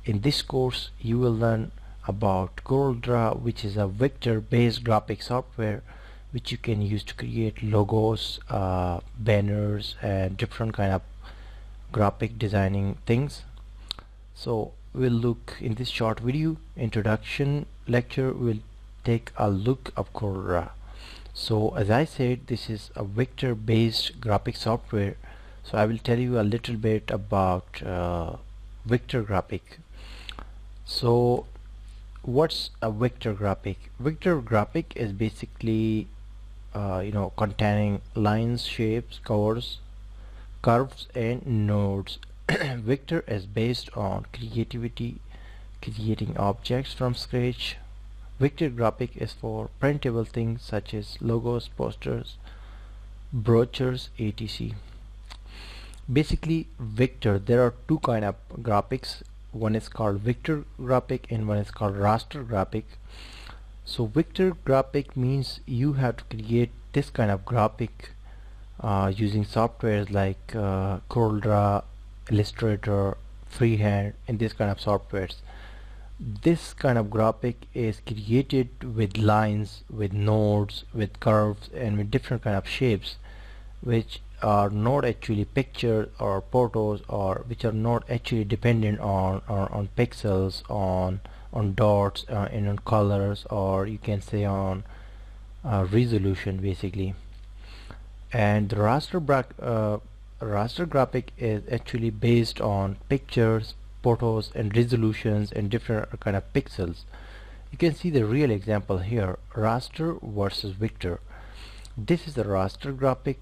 In this course you will learn about CorelDRAW, which is a vector based graphic software which you can use to create logos, banners and different kind of graphic designing things. So we'll look in this short video introduction lecture, we'll take a look of CorelDRAW. So as I said, this is a vector based graphic software, so I will tell you a little bit about vector graphic. So what's a vector graphic? Vector graphic is basically containing lines, shapes, curves and nodes. Vector is based on creativity, creating objects from scratch. Vector graphic is for printable things such as logos, posters, brochures, etc. Basically, vector, there are two kind of graphics. One is called vector graphic and one is called raster graphic. So vector graphic means you have to create this kind of graphic using softwares like CorelDRAW, Illustrator, Freehand, and this kind of softwares. This kind of graphic is created with lines, with nodes, with curves and with different kind of shapes which are not actually pictures or photos, or which are not actually dependent on pixels, on dots and on colors, or you can say on resolution basically. And the raster graphic is actually based on pictures, photos and resolutions and different kind of pixels. You can see the real example here, raster versus vector. This is the raster graphic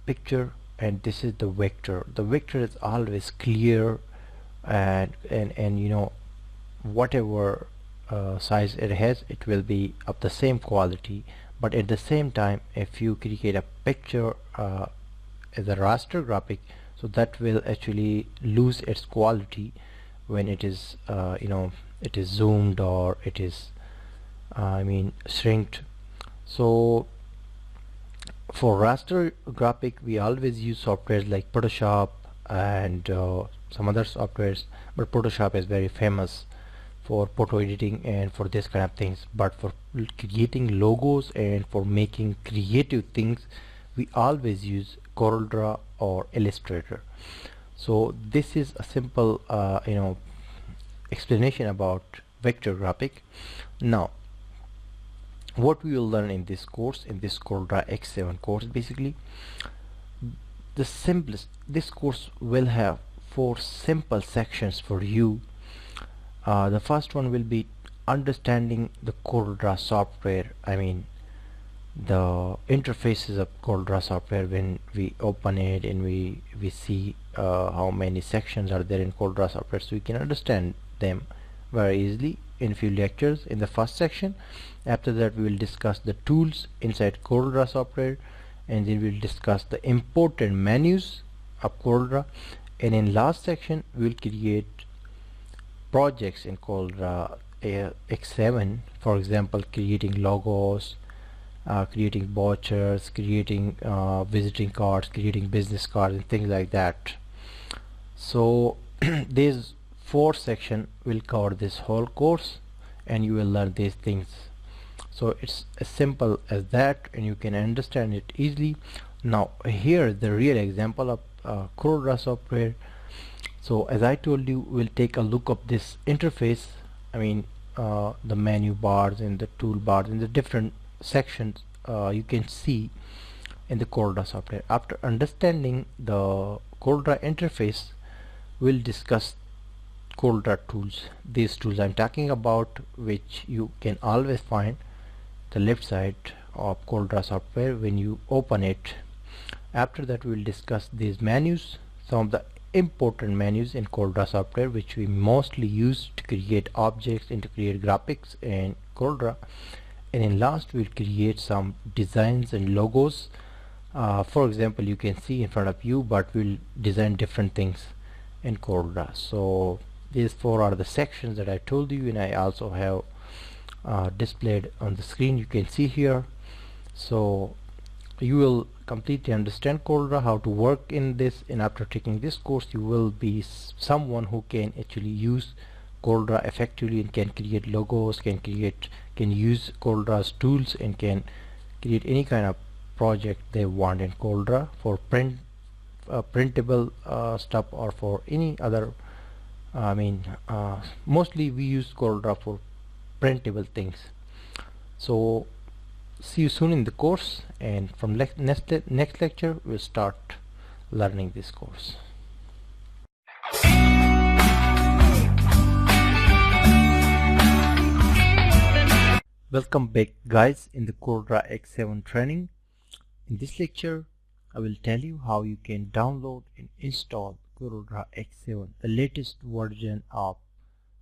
picture and this is the vector. The vector is always clear and you know, whatever size it has, it will be of the same quality. But at the same time, if you create a picture as a raster graphic, so that will actually lose its quality when it is it is zoomed or it is shrinked. So for raster graphic we always use softwares like Photoshop and some other softwares, but Photoshop is very famous for photo editing and for this kind of things. But for creating logos and for making creative things, we always use CorelDRAW or Illustrator. So this is a simple explanation about vector graphic. Now what we will learn in this course, in this CorelDRAW X7 course, basically the simplest, this course will have 4 simple sections for you. The first one will be understanding the CorelDRAW software, the interfaces of CorelDRAW software. When we open it and we see how many sections are there in CorelDRAW software, so we can understand them very easily in few lectures in the first section. After that we will discuss the tools inside CorelDRAW software, and then we will discuss the important menus of CorelDRAW, and in last section we will create projects in CorelDRAW X7. For example, creating logos, creating brochures, creating visiting cards, creating business cards and things like that. So these 4 sections will cover this whole course and you will learn these things. So it's as simple as that and you can understand it easily. Now here is the real example of CorelDRAW software. So as I told you, we'll take a look of this interface, the menu bars and the toolbars and the different sections you can see in the CorelDRAW software. After understanding the CorelDRAW interface, we'll discuss CorelDRAW tools. These tools I'm talking about, which you can always find the left side of CorelDRAW software when you open it. After that we'll discuss these menus, some of the important menus in CorelDRAW software which we mostly use to create objects and to create graphics in CorelDRAW. And in last we'll create some designs and logos. For example, you can see in front of you, but we'll design different things in CorelDRAW. So these 4 are the sections that I told you, and I also have displayed on the screen, you can see here. So you will completely understand CorelDRAW, how to work in this, and after taking this course you will be someone who can actually use CorelDRAW effectively and can create logos, can use CorelDRAW's tools, and can create any kind of project they want in CorelDRAW for printable stuff, or for any other. Mostly we use CorelDRAW for printable things. So see you soon in the course, and from next lecture we'll start learning this course. Welcome back guys in the CorelDRAW X7 training. In this lecture I will tell you how you can download and install CorelDRAW X7, the latest version of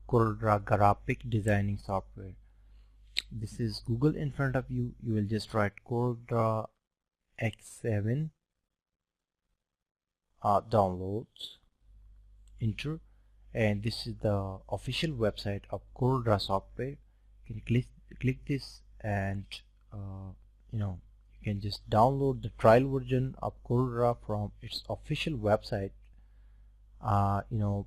CorelDRAW graphic designing software. This is Google in front of you. You will just write CorelDRAW X7 downloads, enter, and this is the official website of CorelDRAW software. You can click this, and you can just download the trial version of CorelDRAW from its official website. You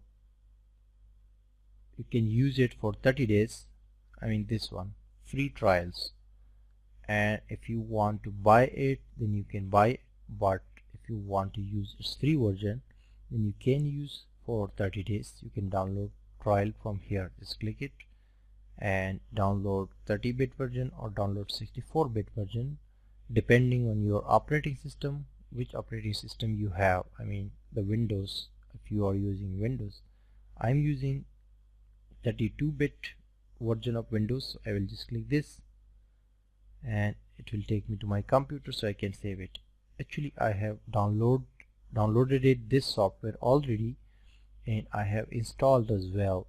can use it for 30 days. This one, free trials, and if you want to buy it, then you can buy it. But if you want to use its free version, then you can use for 30 days. You can download trial from here. Just click it and download 30-bit version or download 64-bit version, depending on your operating system, which operating system you have. The Windows, if you are using Windows. I'm using 32-bit version of Windows, so I will just click this and it will take me to my computer so I can save it. Actually I have downloaded this software already, and I have installed as well.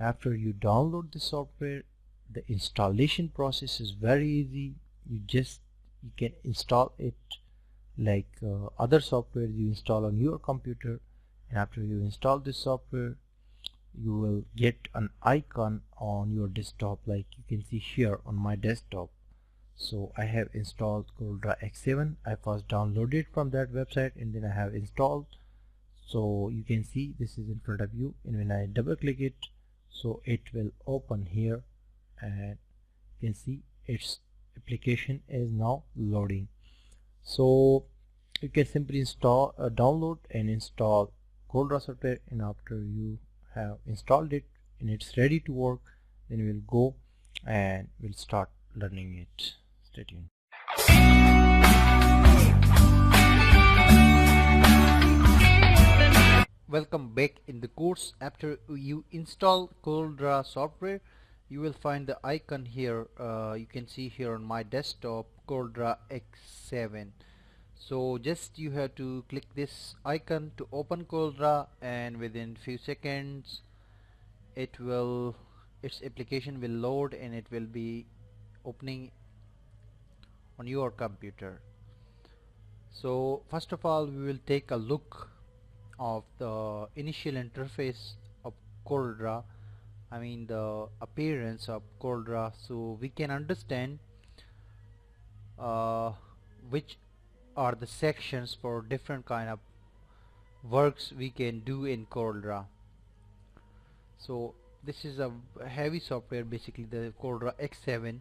After you download the software, the installation process is very easy. You can install it like other software you install on your computer, and after you install this software, you will get an icon on your desktop, like you can see here on my desktop. So I have installed CorelDRAW X7. I first downloaded from that website and then I have installed. So you can see this is in front of you, and when I double click it, so it will open here, and you can see its application is now loading. So you can simply install download and install CorelDRAW software, and after you have installed it and it's ready to work, then we'll go and we'll start learning it. Stay tuned. Welcome back in the course. After you install CorelDRAW software, you will find the icon here. You can see here on my desktop, CorelDRAW X7. So just you have to click this icon to open CorelDRAW, and within few seconds its application will load and it will be opening on your computer. So first of all, we will take a look of the initial interface of CorelDRAW, the appearance of CorelDRAW, so we can understand which are the sections for different kind of works we can do in CorelDRAW. So this is a heavy software, basically the CorelDRAW X7,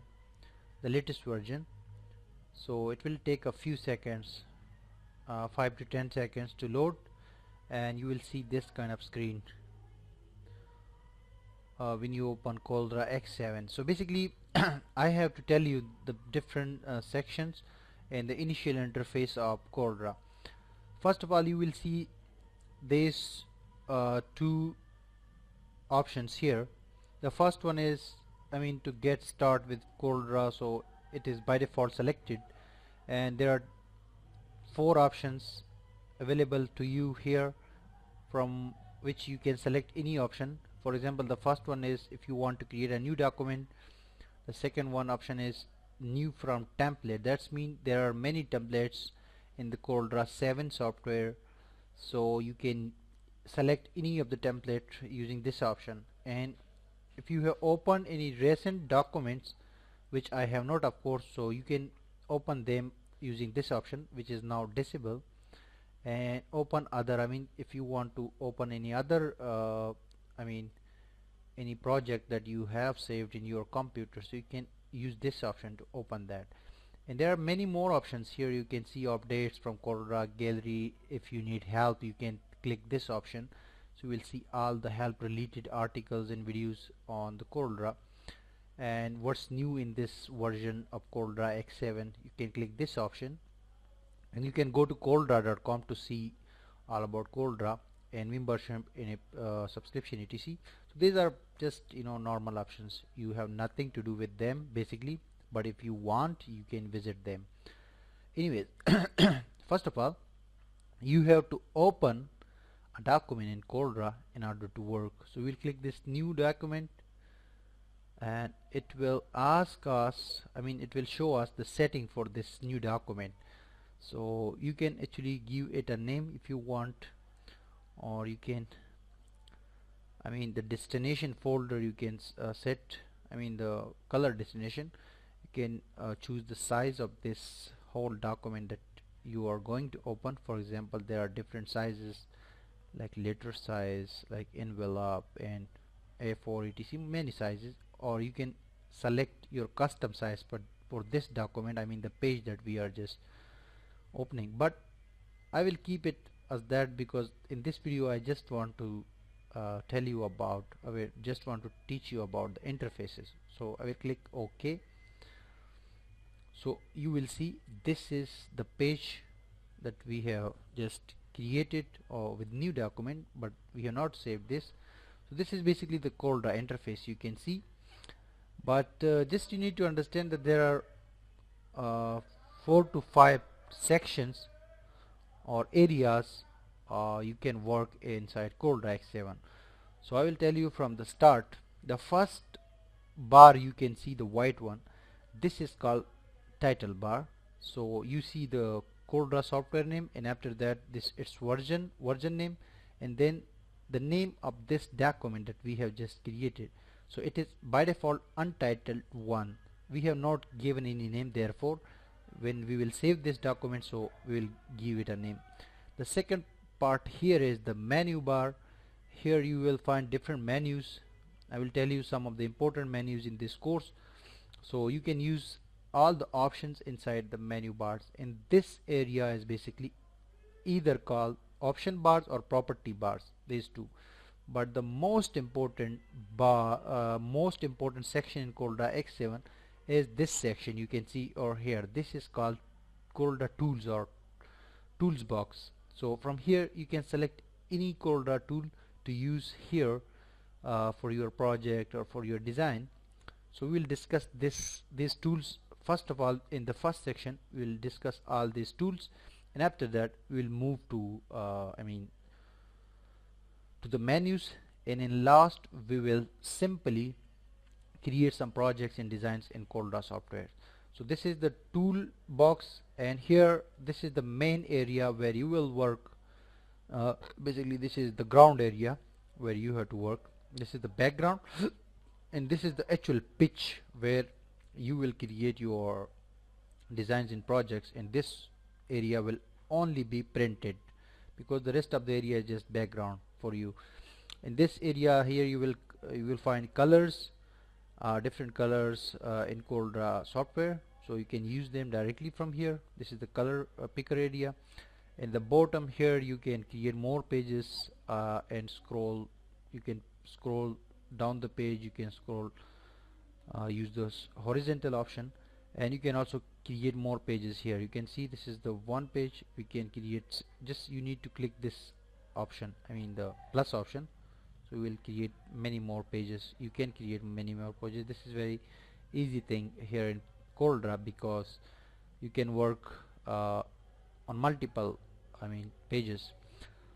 the latest version. So it will take a few seconds, 5 to 10 seconds to load, and you will see this kind of screen when you open CorelDRAW X7. So basically I have to tell you the different sections and the initial interface of CorelDRAW. First of all, you will see these two options here. The first one is to get start with CorelDRAW, so it is by default selected, and there are 4 options available to you here, from which you can select any option. For example, the first one is if you want to create a new document. The second one option is new from template. That's mean there are many templates in the CorelDRAW 7 software, so you can select any of the template using this option. And if you have opened any recent documents, which I have not of course, so you can open them using this option, which is now disabled, and open other. If you want to open any other any project that you have saved in your computer, so you can use this option to open that. And there are many more options here. You can see updates from CorelDRAW gallery. If you need help, you can click this option, so you will see all the help related articles and videos on the CorelDRAW. And what's new in this version of CorelDRAW X7, you can click this option, and you can go to CorelDRAW.com to see all about CorelDRAW and membership in a subscription etc. So these are just normal options. You have nothing to do with them basically, but if you want, you can visit them. Anyways, first of all, you have to open a document in CorelDRAW in order to work. So we'll click this new document, and it will ask us, it will show us the setting for this new document. So you can actually give it a name if you want, or you can, the destination folder you can set, the color destination. You can choose the size of this whole document that you are going to open. For example, there are different sizes like letter size, like envelope and A4 etc, many sizes. Or you can select your custom size for this document, the page that we are just opening. But I will keep it as that because in this video I just want to tell you about, I just want to teach you about the interfaces. So I will click OK. So you will see this is the page that we have just created with new document, but we have not saved this. So this is basically the CorelDRAW interface you can see. But just you need to understand that there are 4 to 5 sections or areas you can work inside CorelDRAW X7. So I will tell you from the start. The first bar you can see, the white one, this is called title bar. So you see the CorelDRAW software name, and after that this its version name, and then the name of this document that we have just created. So it is by default untitled 1. We have not given any name, therefore when we will save this document, so we will give it a name. The second part here is the menu bar. Here you will find different menus. I will tell you some of the important menus in this course, so you can use all the options inside the menu bars. And this area is basically either called option bars or property bars, these two. But the most important section in CorelDRAW X7 is this section you can see over here. This is called CorelDRAW tools or tools box. So from here you can select any CorelDRAW tool to use here for your project or for your design. So we will discuss these tools. First of all, in the first section we will discuss all these tools, and after that we will move to to the menus, and in last we will simply create some projects and designs in CorelDRAW software. So this is the tool box, and here this is the main area where you will work. Basically this is the ground area where you have to work. This is the background and this is the actual pitch where you will create your designs in projects, and this area will only be printed because the rest of the area is just background for you. In this area here you will find colors, different colors in CorelDRAW software, so you can use them directly from here. This is the color picker area. In the bottom here you can create more pages and scroll. You can scroll down the page, you can scroll, use this horizontal option, and you can also create more pages. Here you can see this is the one page we can create. Just you need to click this option, the plus option, so we will create many more pages. You can create many more pages. This is very easy thing here in CorelDRAW because you can work on multiple pages.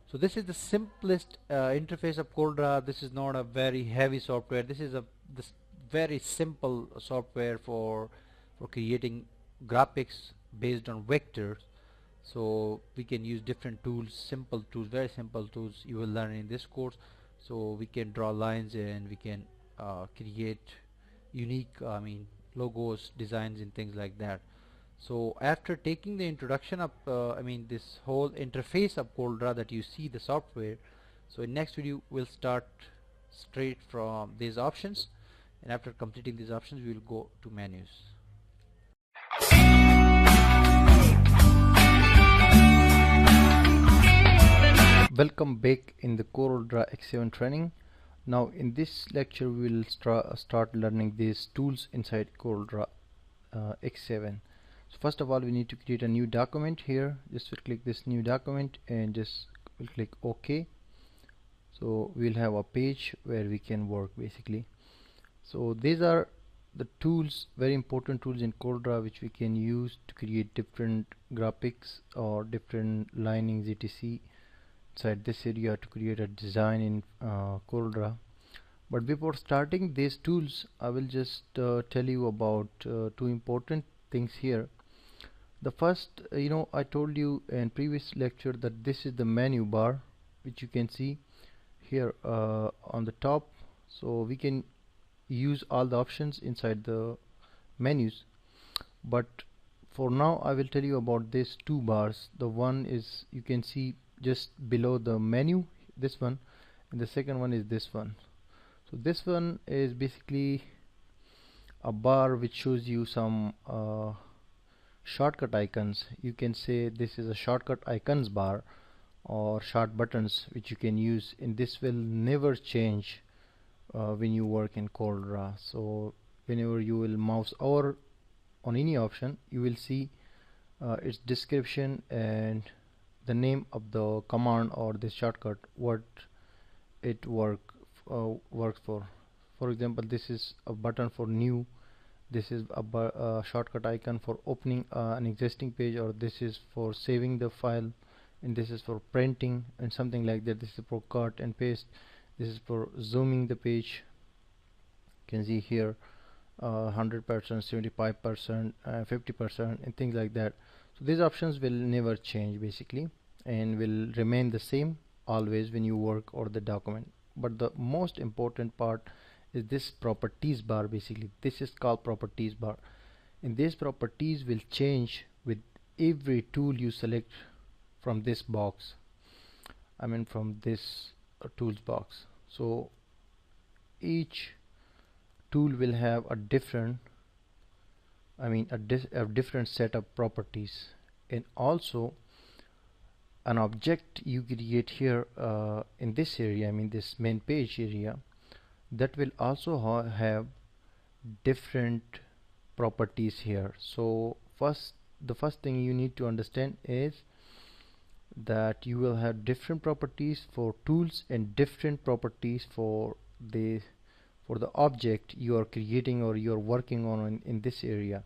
So this is the simplest interface of CorelDRAW. This is not a very heavy software. This is this very simple software for creating graphics based on vectors. So we can use different tools, simple tools, very simple tools you will learn in this course. So we can draw lines and we can create unique logos, designs and things like that. So after taking the introduction of this whole interface of CorelDRAW that you see the software, so in next video we'll start straight from these options, and after completing these options we will go to menus. Welcome back in the CorelDRAW X7 training. Now in this lecture we will start learning these tools inside CorelDRAW X7. So first of all, we need to create a new document here. Just will click this new document and just will click OK. So we'll have a page where we can work basically. So these are the tools, very important tools in CorelDRAW, which we can use to create different graphics or different linings etc. inside this area to create a design in CorelDRAW. But before starting these tools, I will just tell you about two important things here. The first, I told you in previous lecture that this is the menu bar, which you can see here on the top. So we can use all the options inside the menus, but for now I will tell you about these two bars. The one is, you can see just below the menu, this one, and the second one is this one. So this one is basically a bar which shows you some shortcut icons. You can say this is a shortcut icons bar or short buttons which you can use, and this will never change when you work in CorelDRAW. So whenever you will mouse over on any option, you will see its description and the name of the command or the shortcut, what it works for. For example, this is a button for new, this is a shortcut icon for opening an existing page, or this is for saving the file, and this is for printing and something like that. This is for cut and paste, this is for zooming the page. You can see here 100%, 75%, 50% and things like that. So these options will never change basically and will remain the same always when you work or the document. But the most important part is this properties bar. Basically this is called properties bar, and these properties will change with every tool you select from this box, from this tools box. So each tool will have a different a different set of properties, and also an object you create here in this area, this main page area, that will also have different properties here. So the first thing you need to understand is that you will have different properties for tools and different properties for the object you are creating or you are working on in this area.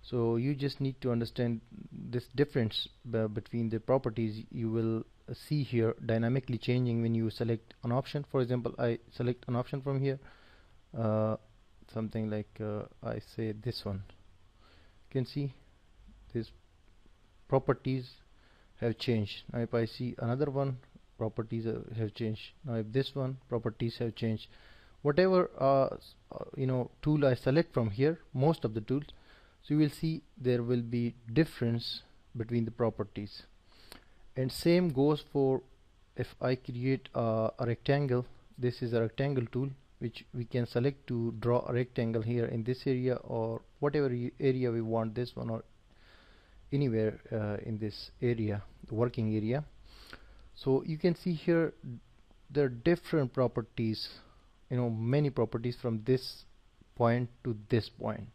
So you just need to understand this difference between the properties. You will see here dynamically changing when you select an option. For example, I select an option from here, something like I say this one. You can see these properties have changed. Now if I see another one, properties have changed. Now if this one, properties have changed. Whatever tool I select from here, most of the tools, so you will see there will be difference between the properties. And same goes for if I create a rectangle. This is a rectangle tool which we can select to draw a rectangle here in this area or whatever area we want, this one or anywhere in this area, the working area. So you can see here there are different properties, many properties from this point to this point.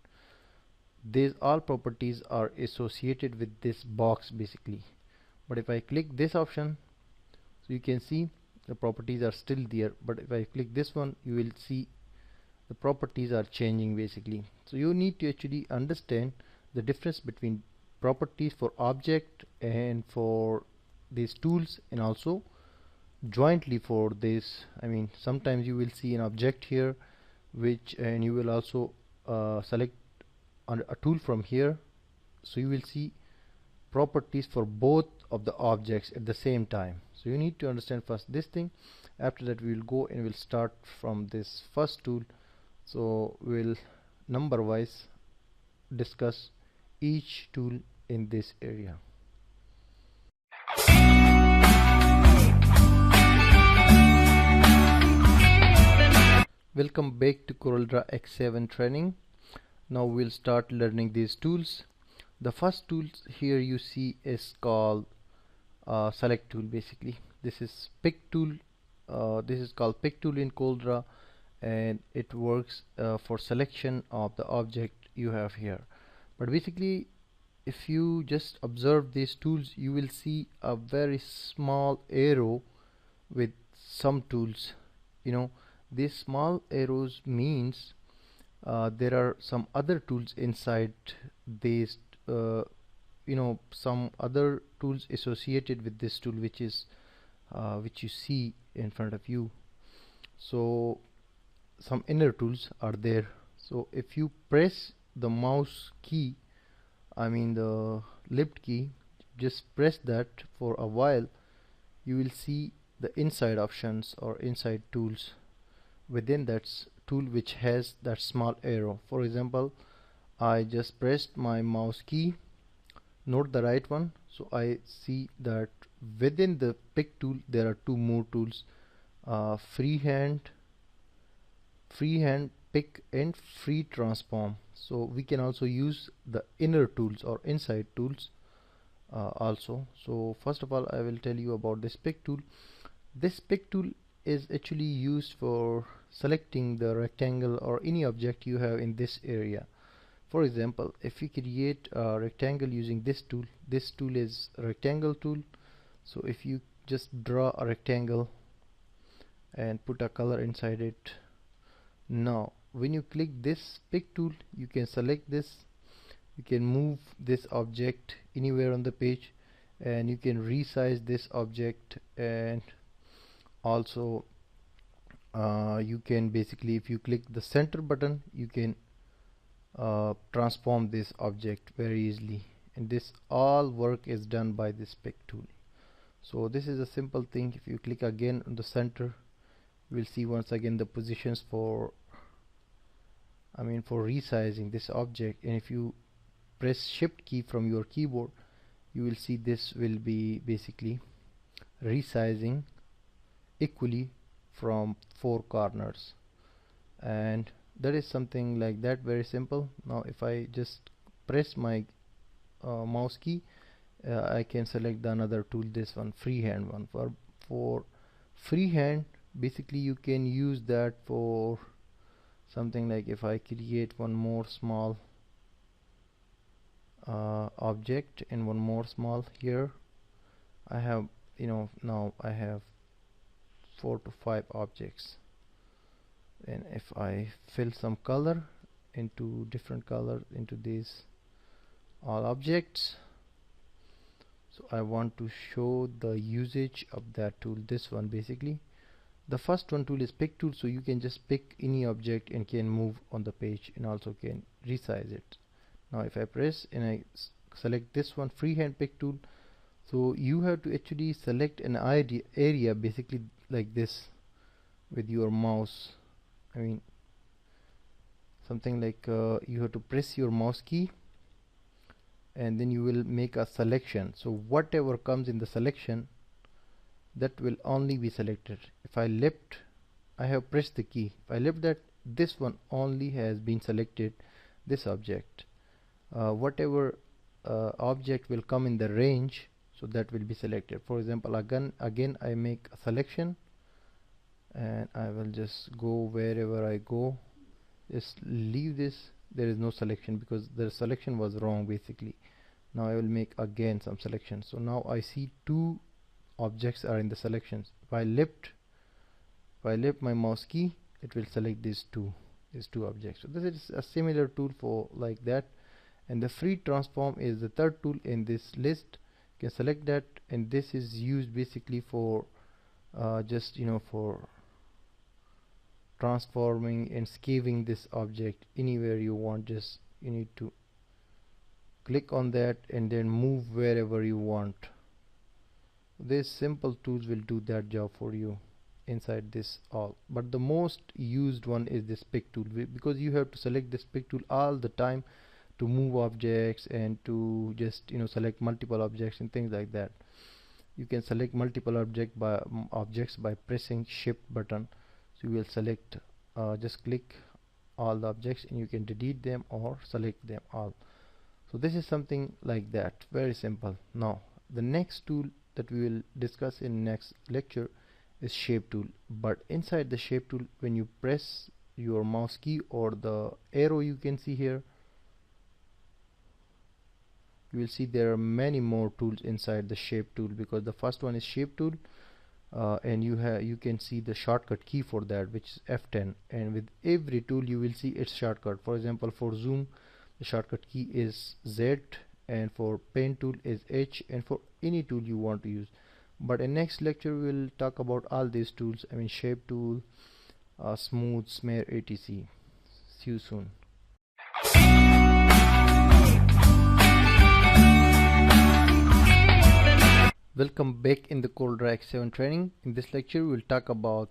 These all properties are associated with this box basically. But if I click this option, so you can see the properties are still there, but if I click this one, you will see the properties are changing basically. So you need to actually understand the difference between properties for object and for these tools, and also jointly for this. Sometimes you will see an object here and you will also select a tool from here, so you will see properties for both of the objects at the same time. So you need to understand first this thing. After that we will go and we'll start from this first tool. So we'll number wise discuss each tool in this area. Welcome back to CorelDRAW X7 training. Now we'll start learning these tools. The first tool here you see is called select tool. Basically this is pick tool. This is called pick tool in CorelDRAW, and it works for selection of the object you have here. But basically, if you just observe these tools, you will see a very small arrow with some tools. These small arrows means there are some other tools inside these, some other tools associated with this tool, which you see in front of you. So some inner tools are there. So if you press the mouse key, I mean the left key, just press that for a while, you will see the inside options or inside tools within that tool which has that small arrow. For example, I just pressed my mouse key, note the right one, so I see that within the pick tool there are two more tools, freehand pick and free transform. So we can also use the inner tools or inside tools also. So first of all, I will tell you about this pick tool. This pick tool is actually used for selecting the rectangle or any object you have in this area. For example, if we create a rectangle using this tool is a rectangle tool. So if you just draw a rectangle and put a color inside it, now when you click this pick tool, you can select this, you can move this object anywhere on the page, and you can resize this object, and also you can basically, if you click the center button, you can transform this object very easily, and this all work is done by this pick tool. So this is a simple thing. If you click again on the center, you will see once again the positions for resizing this object, and if you press shift key from your keyboard, you will see this will be basically resizing equally from four corners, and that is something like that, very simple. Now if I just press my mouse key, I can select the another tool, this one, freehand one. For freehand, basically you can use that for something like, if I create one more small object and one more small here, I have now I have 4 to 5 objects, and if I fill some color into different color into these all objects, so I want to show the usage of that tool. This one, basically the first one tool is pick tool, so you can just pick any object and can move on the page and also can resize it. Now if I press and I select this one, freehand pick tool, so you have to actually select an area basically like this with your mouse. Something like you have to press your mouse key and then you will make a selection. So whatever comes in the selection, that will only be selected. If I left, I have pressed the key, if I left that, this one only has been selected, this object. Whatever object will come in the range, so that will be selected. For example, again I make a selection, and I will just go wherever I go, just leave this, there is no selection because the selection was wrong basically. Now I will make again some selection, so now I see two objects are in the selections. If I left my mouse key, it will select these two objects. So this is a similar tool for like that. And the free transform is the third tool in this list. You can select that, and this is used basically for just for transforming and scaving this object anywhere you want. Just you need to click on that and then move wherever you want. These simple tools will do that job for you inside this all, but the most used one is this pick tool, because you have to select this pick tool all the time to move objects and to just select multiple objects and things like that. You can select multiple objects by pressing shift button, so you will select just click all the objects and you can delete them or select them all. So this is something like that, very simple. Now the next tool that we will discuss in next lecture is shape tool. But inside the shape tool, when you press your mouse key or the arrow you can see here, you will see there are many more tools inside the shape tool, because the first one is shape tool, and you can see the shortcut key for that, which is F10, and with every tool you will see its shortcut. For example, for zoom the shortcut key is Z, and for pen tool is H, and for any tool you want to use. But in next lecture we will talk about all these tools, I mean shape tool, smooth, smear, etc. See you soon. Welcome back in the CorelDRAW X7 training. In this lecture we will talk about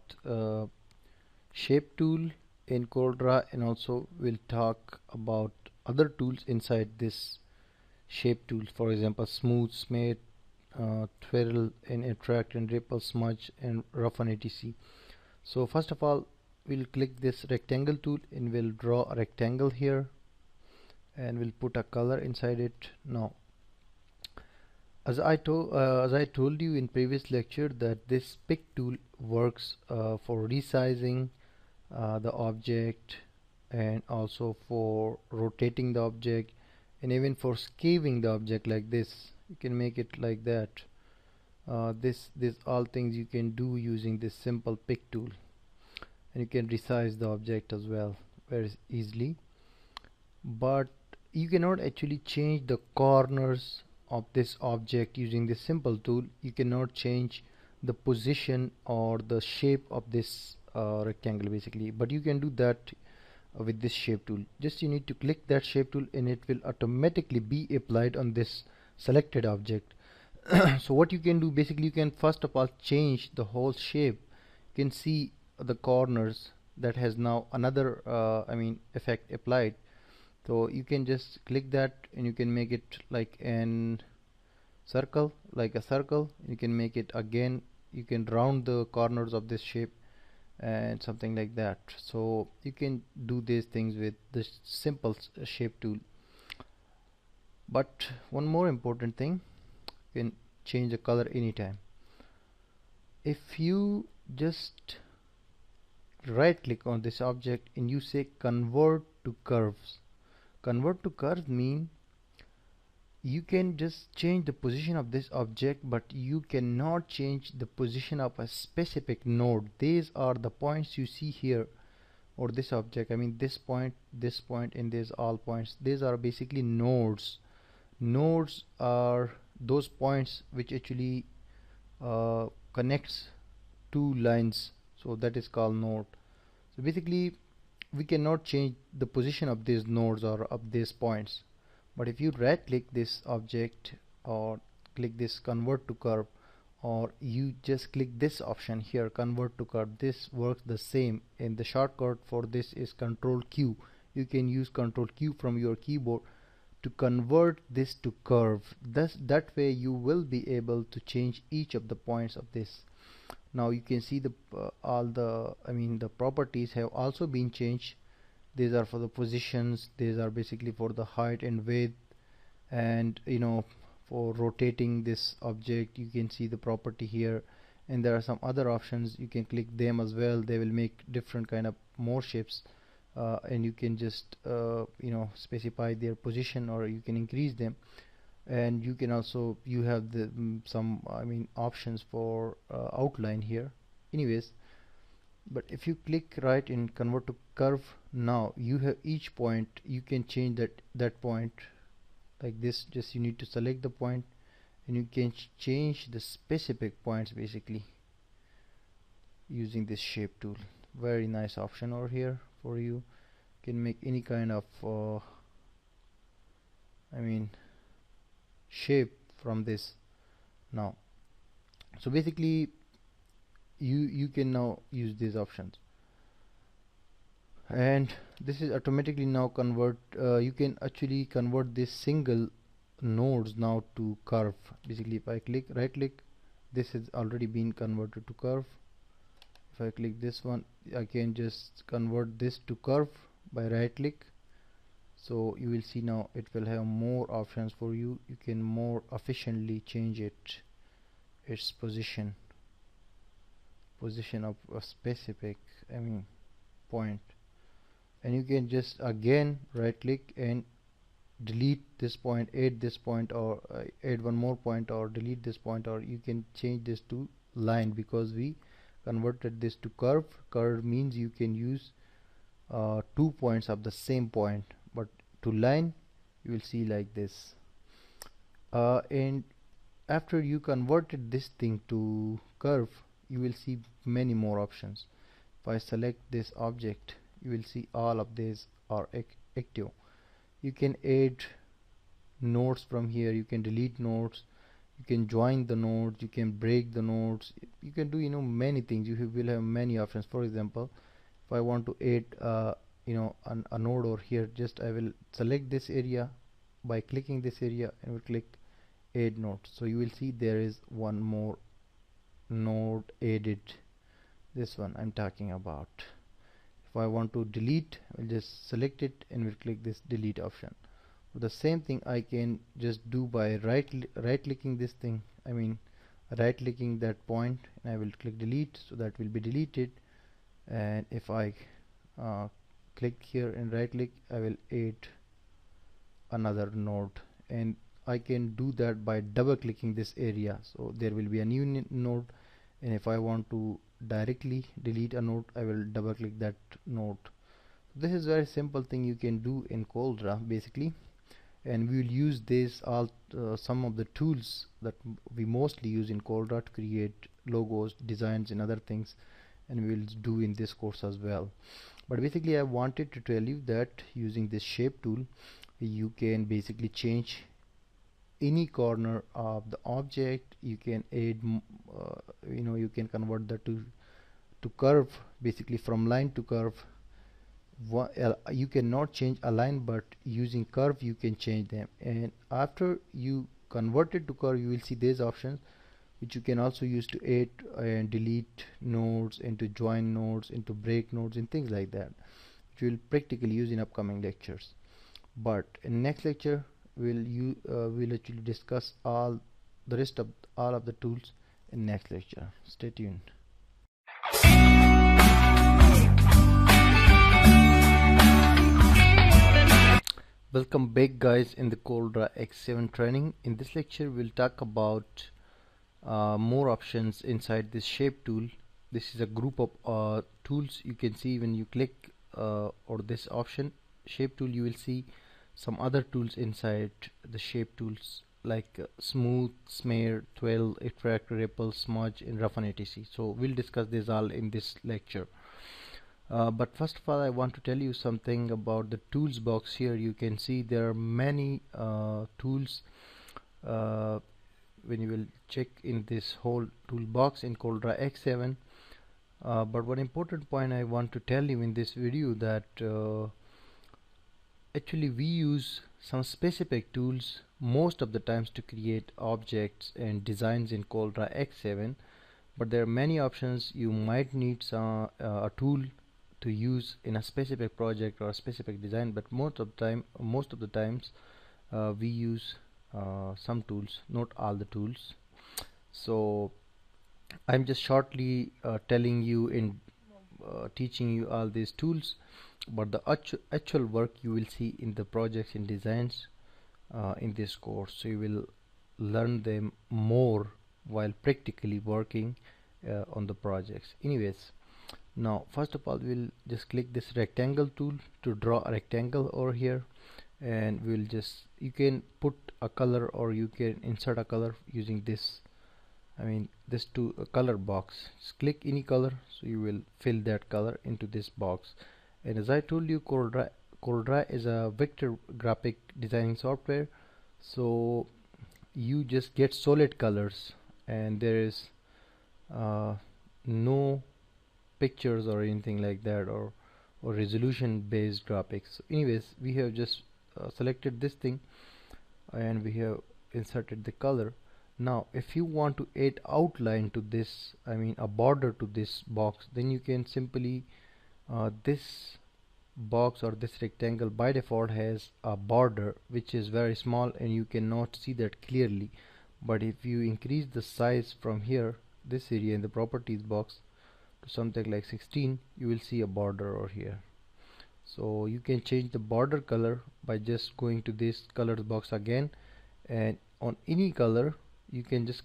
shape tool in CorelDRAW, and also we'll talk about other tools inside this shape tool. For example, smooth, smear, twirl and attract and ripple, smudge and roughen, etc. So first of all, we'll click this rectangle tool and we'll draw a rectangle here, and we'll put a color inside it. Now as I told you in previous lecture, that this pick tool works for resizing the object, and also for rotating the object, and even for scaving the object like this. You can make it like that. This all things you can do using this simple pick tool, and you can resize the object as well very easily. But you cannot actually change the corners of this object using this simple tool. You cannot change the position or the shape of this rectangle basically, but you can do that with this shape tool. Just you need to click that shape tool and it will automatically be applied on this selected object. So what you can do basically, you can first of all change the whole shape. You can see the corners that has now another effect applied. So you can just click that and you can make it like an circle, like a circle. You can make it again, you can round the corners of this shape and something like that. So you can do these things with this simple shape tool. But one more important thing, you can change the color anytime. If you just right click on this object and you say convert to curves, convert to curves mean you can just change the position of this object, but you cannot change the position of a specific node. These are the points you see here, or this object, I mean this point, and these all points. These are basically nodes. Nodes are those points which actually connects two lines, so that is called node. So basically we cannot change the position of these nodes or of these points. But if you right click this object or click this convert to curve, or you just click this option here, convert to curve, this works the same, and the shortcut for this is Control Q. You can use Control Q from your keyboard to convert this to curve. That way you will be able to change each of the points of this. Now you can see the the properties have also been changed. These are for the positions, these are basically for the height and width, and for rotating this object you can see the property here, and there are some other options. You can click them as well. They will make different kind of more shapes, and you can just specify their position, or you can increase them. And you can also, you have the some options for outline here. Anyways, but if you click right in convert to curve, now you have each point, you can change that point like this. Just you need to select the point and you can change the specific points basically using this shape tool. Very nice option over here for you. Can make any kind of shape from this now. So basically you can now use these options, and this is automatically now convert. You can actually convert this single nodes now to curve. Basically if I right click, this has already been converted to curve. if I click this one, I can just convert this to curve by right click. So you will see now it will have more options for you. You can more efficiently change its position of a specific point, and you can just again right click and delete this point, add this point, or add one more point, or delete this point, or you can change this to line, because we converted this to curve. Curve means you can use 2 points of the same point, but to line you will see like this. And after you converted this thing to curve, you will see many more options. If I select this object, you will see all of these are active. You can add nodes from here, you can delete nodes, you can join the nodes, you can break the nodes, you can do many things. You will have many options. For example, if I want to add a node over here, just I will select this area by clicking this area and will click add node. So you will see there is one more node added, this one I'm talking about. If I want to delete, I will just select it and will click this delete option. The same thing I can just do by right clicking this thing, right clicking that point, and I will click delete, so that will be deleted. And if I click here and right click, I will add another node, and I can do that by double clicking this area, so there will be a new node. And if I want to directly delete a node, I will double click that node. This is very simple thing you can do in CorelDRAW basically, and we will use this some of the tools that we mostly use in CorelDRAW to create logos, designs, and other things, and we will do in this course as well. But basically I wanted to tell you that using this shape tool, you can basically change any corner of the object. You can add you can convert that to curve, basically from line to curve. You cannot change a line, but using curve you can change them. And after you convert it to curve, you will see these options, which you can also use to add and delete nodes, and to join nodes, and to break nodes, and things like that, which we will practically use in upcoming lectures. But in next lecture we'll actually discuss all the rest of all of the tools in next lecture. Stay tuned. Welcome back guys in the CorelDRAW X7 training. In this lecture we'll talk about more options inside this shape tool. This is a group of tools. You can see when you click or this option shape tool, you will see some other tools inside the shape tools, like smooth, smear, twirl, extract, ripple, smudge, and roughen, etc. So we'll discuss this all in this lecture. But first of all, I want to tell you something about the tools box. Here you can see there are many tools when you will check in this whole toolbox in CorelDRAW X7. But one important point I want to tell you in this video, that actually we use some specific tools most of the times to create objects and designs in CorelDRAW X7, but there are many options. You might need a tool to use in a specific project or a specific design, but most of the times we use some tools, not all the tools. So I'm just shortly telling you in teaching you all these tools, but the actual work you will see in the projects and designs in this course. So you will learn them more while practically working on the projects. Anyways, now first of all we'll just click this rectangle tool to draw a rectangle over here, and we'll just, you can put a color or you can insert a color using this, this color box. Just click any color, so you will fill that color into this box. And as I told you, CorelDRAW is a vector graphic designing software, so you just get solid colors, and there is no pictures or anything like that, or resolution based graphics. So anyways, we have just selected this thing and we have inserted the color. Now if you want to add outline to this, I mean a border to this box, then you can simply this box or this rectangle by default has a border which is very small and you cannot see that clearly. But if you increase the size from here, this area in the properties box, to something like 16, you will see a border over here. So you can change the border color by just going to this colors box again, and on any color you can just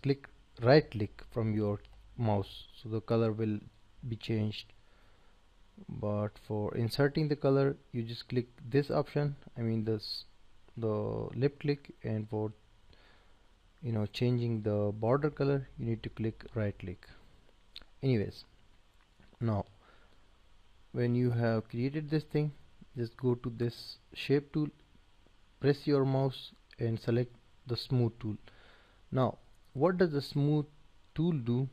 right click from your mouse, so the color will be changed. But for inserting the color, you just click this option, I mean the left click, and for changing the border color you need to click right click. Anyways, now when you have created this thing, just go to this shape tool, press your mouse and select the smooth tool. Now what does the smooth tool do?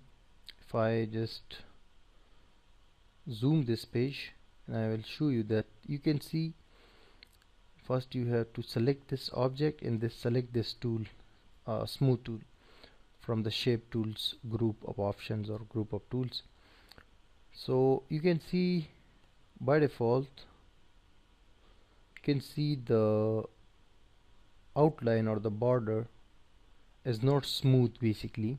If I just zoom this page, and I will show you that you can see first you have to select this object and select this tool, smooth tool, from the shape tools group of options or group of tools. So you can see by default you can see the outline or the border is not smooth. Basically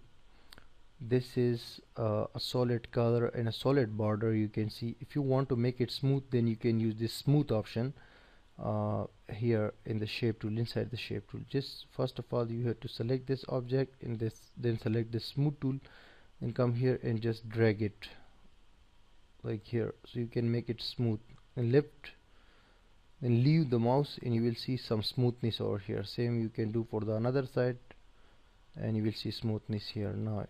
this is a solid color and a solid border. You can see if you want to make it smooth, then you can use this smooth option here in the shape tool, inside the shape tool. Just first of all you have to select this object in this, then select the smooth tool and come here and just drag it like here, so you can make it smooth, and lift and leave the mouse and you will see some smoothness over here. Same you can do for the another side and you will see smoothness here. Now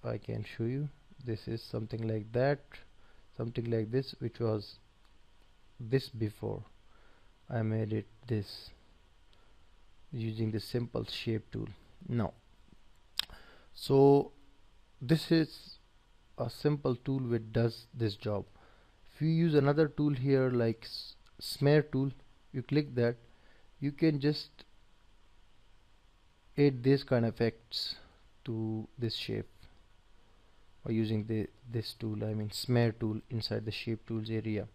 I can show you, this is something like that, something like this, which was this before. I made it this using the simple shape tool. Now so this is a simple tool which does this job. If you use another tool here like smear tool, you click that, you can just add this kind of effects to this shape by using this tool, I mean smear tool, inside the shape tools area.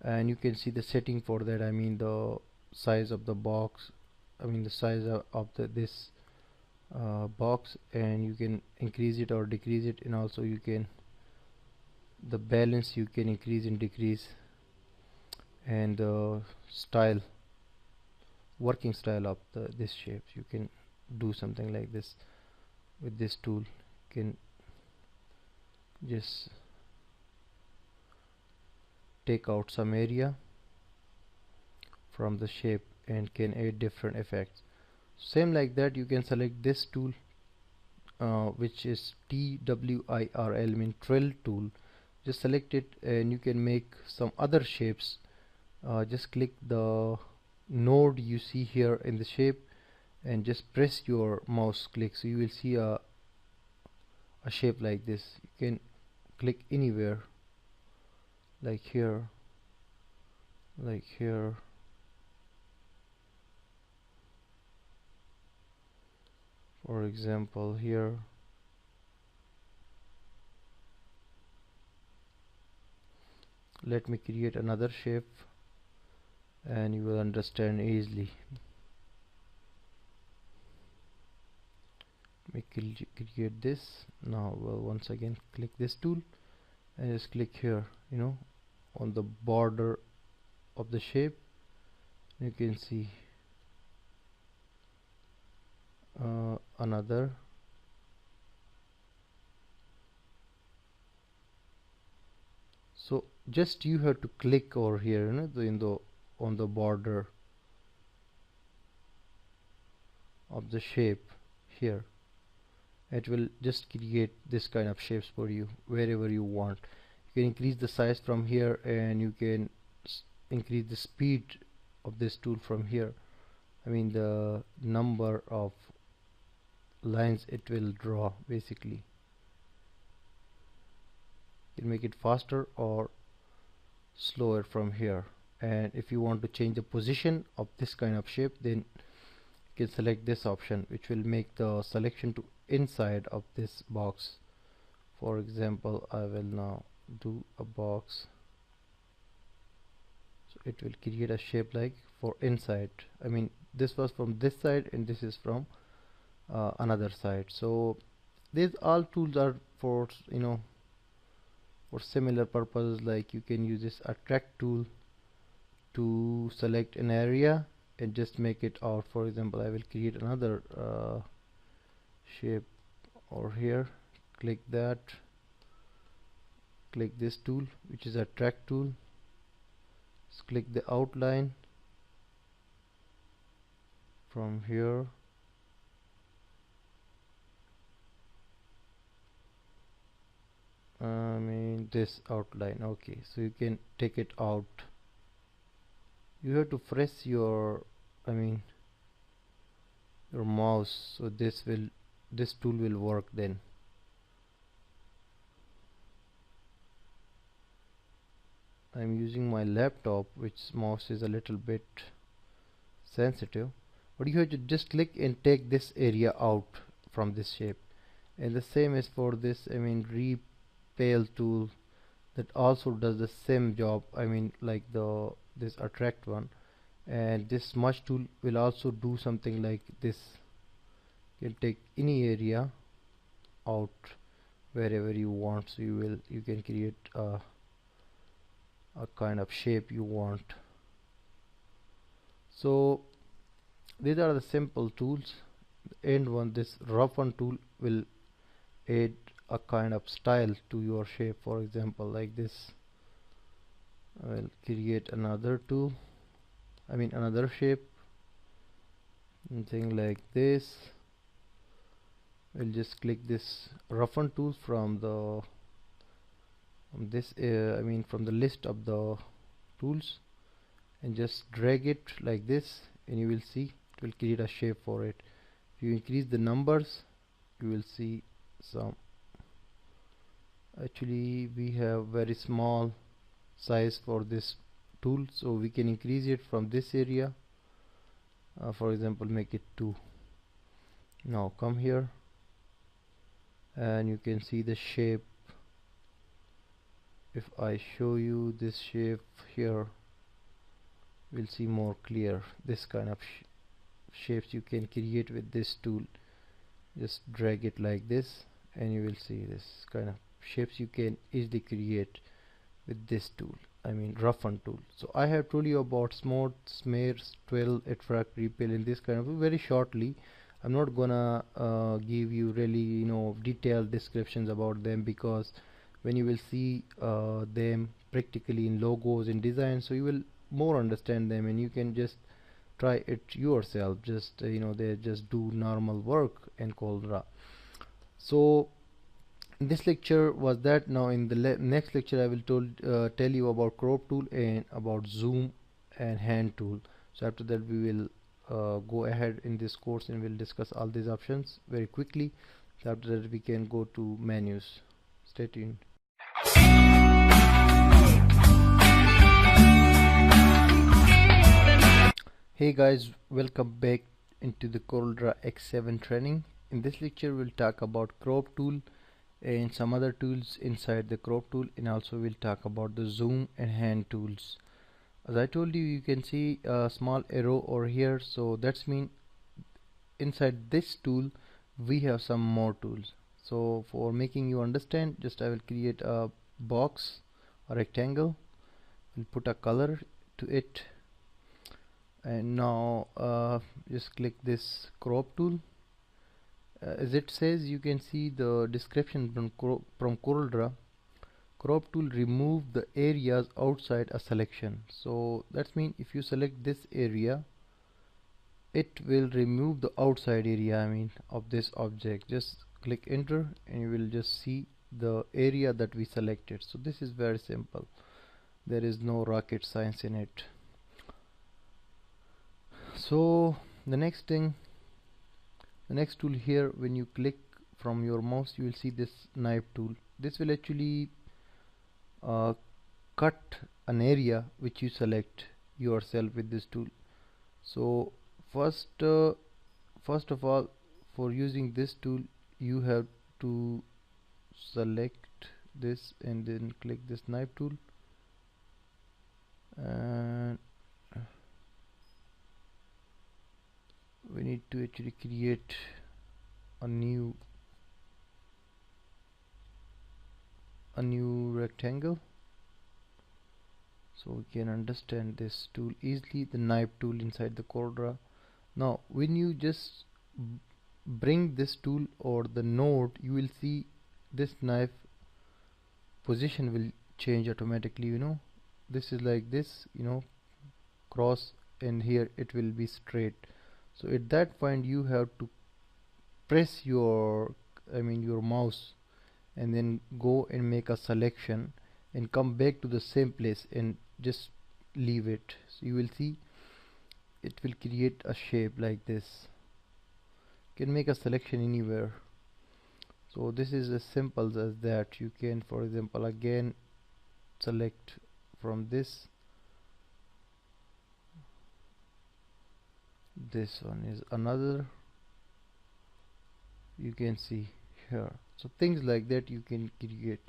And you can see the setting for that, I mean the size of the box, I mean the size of this box, and you can increase it or decrease it, and also you can the balance you can increase and decrease, and the style, working style of this shape. You can do something like this with this tool. You can just take out some area from the shape and can add different effects. Same like that you can select this tool which is TWIRL, mean trill tool. Just select it and you can make some other shapes. Just click the node you see here in the shape and just press your mouse click, so you will see a shape like this. You can click anywhere, like here, like here, for example here. Let me create another shape and you will understand easily. We create this. Now once again click this tool and just click here, on the border of the shape. You can see another. So just you have to click over here, on the border of the shape here. It will just create this kind of shapes for you wherever you want. You can increase the size from here, and you can increase the speed of this tool from here. I mean the number of lines it will draw. Basically you can make it faster or slower from here. And if you want to change the position of this kind of shape, then you can select this option, which will make the selection to inside of this box. For example, I will now do a box, so it will create a shape like for inside. I mean, this was from this side and this is from another side. So these all tools are for, you know, for similar purposes. Like you can use this attract tool to select an area and just make it out. For example, I will create another shape over here. Click that, click this tool, which is attract tool. Just click the outline from here. I mean this outline. Okay, so you can take it out. You have to press your, I mean, your mouse, so this tool will work then. I'm using my laptop, which mouse is a little bit sensitive, but you have to just click and take this area out from this shape. And the same is for this, I mean, repel tool, that also does the same job. I mean, like this attract one. And this smudge tool will also do something like this. You can take any area out wherever you want, so you can create a kind of shape you want. So these are the simple tools. And one, this roughen tool will add a kind of style to your shape. For example, like this, I will create another tool, I mean another shape, something like this. We'll just click this roughen tool from the from the list of the tools, and just drag it like this, and you will see it will create a shape for it. If you increase the numbers, you will see some. Actually, we have very small size for this tool, so we can increase it from this area. For example, make it 2. Now come here and you can see the shape. If I show you this shape here, we'll see more clear. This kind of shapes you can create with this tool. Just drag it like this and you will see this kind of shapes you can easily create with this tool, I mean roughen tool. So I have told you about smooth, smear, swirl, attract, repel in this kind of very shortly. I'm not gonna give you really, you know, detailed descriptions about them, because when you will see them practically in logos and design, so you will more understand them and you can just try it yourself. Just you know, they just do normal work in CorelDRAW. So this lecture was that. Now in the next lecture I will tell you about crop tool and about zoom and hand tool. So after that we will go ahead in this course and we'll discuss all these options very quickly. So after that we can go to menus. Stay tuned. Hey guys, welcome back into the CorelDRAW X7 training. In this lecture we'll talk about crop tool and some other tools inside the crop tool, and also we'll talk about the zoom and hand tools. As I told you, you can see a small arrow over here, so that's mean inside this tool we have some more tools. So for making you understand, just I will create a box, a rectangle, we'll put a color to it, and now just click this crop tool. As it says, you can see the description from CorelDRAW. Crop tool remove the areas outside a selection. So that means if you select this area, it will remove the outside area, I mean, of this object. Just click enter and you will just see the area that we selected. So this is very simple. There is no rocket science in it. So the next thing, the next tool here, when you click from your mouse, you will see this knife tool. This will actually cut an area which you select yourself with this tool. So first first of all, for using this tool you have to select this and then click this knife tool, and we need to actually create a new rectangle so we can understand this tool easily, the knife tool inside the CorelDRAW. Now when you just bring this tool or the node, you will see this knife position will change automatically, this is like this, cross, and here it will be straight. So at that point you have to press your your mouse and then go and make a selection and come back to the same place and just leave it. So you will see it will create a shape like this. You can make a selection anywhere. So this is as simple as that. You can, for example, again select from this one is another, you can see here. So things like that you can create.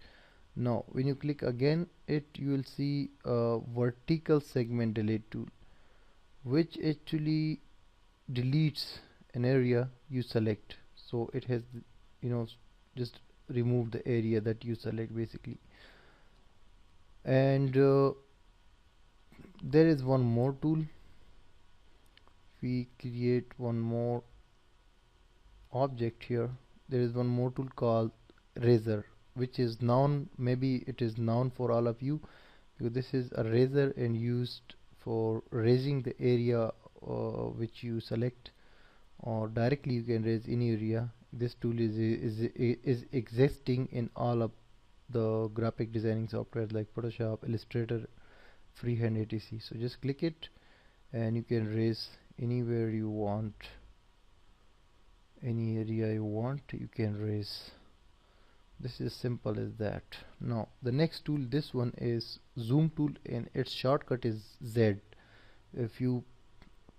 Now when you click again it, you will see a vertical segment delete tool, which actually deletes an area you select. So it has just remove the area that you select basically. And there is one more tool. We create one more object here. There is one more tool called razor, which is known, maybe it is known for all of you, because this is a razor and used for raising the area which you select, or directly you can raise any area. This tool is existing in all of the graphic designing software like Photoshop, Illustrator, Freehand, etc. So just click it and you can raise anywhere you want, any area you want you can raise. This is simple as that. Now the next tool, this one is zoom tool, and its shortcut is Z. If you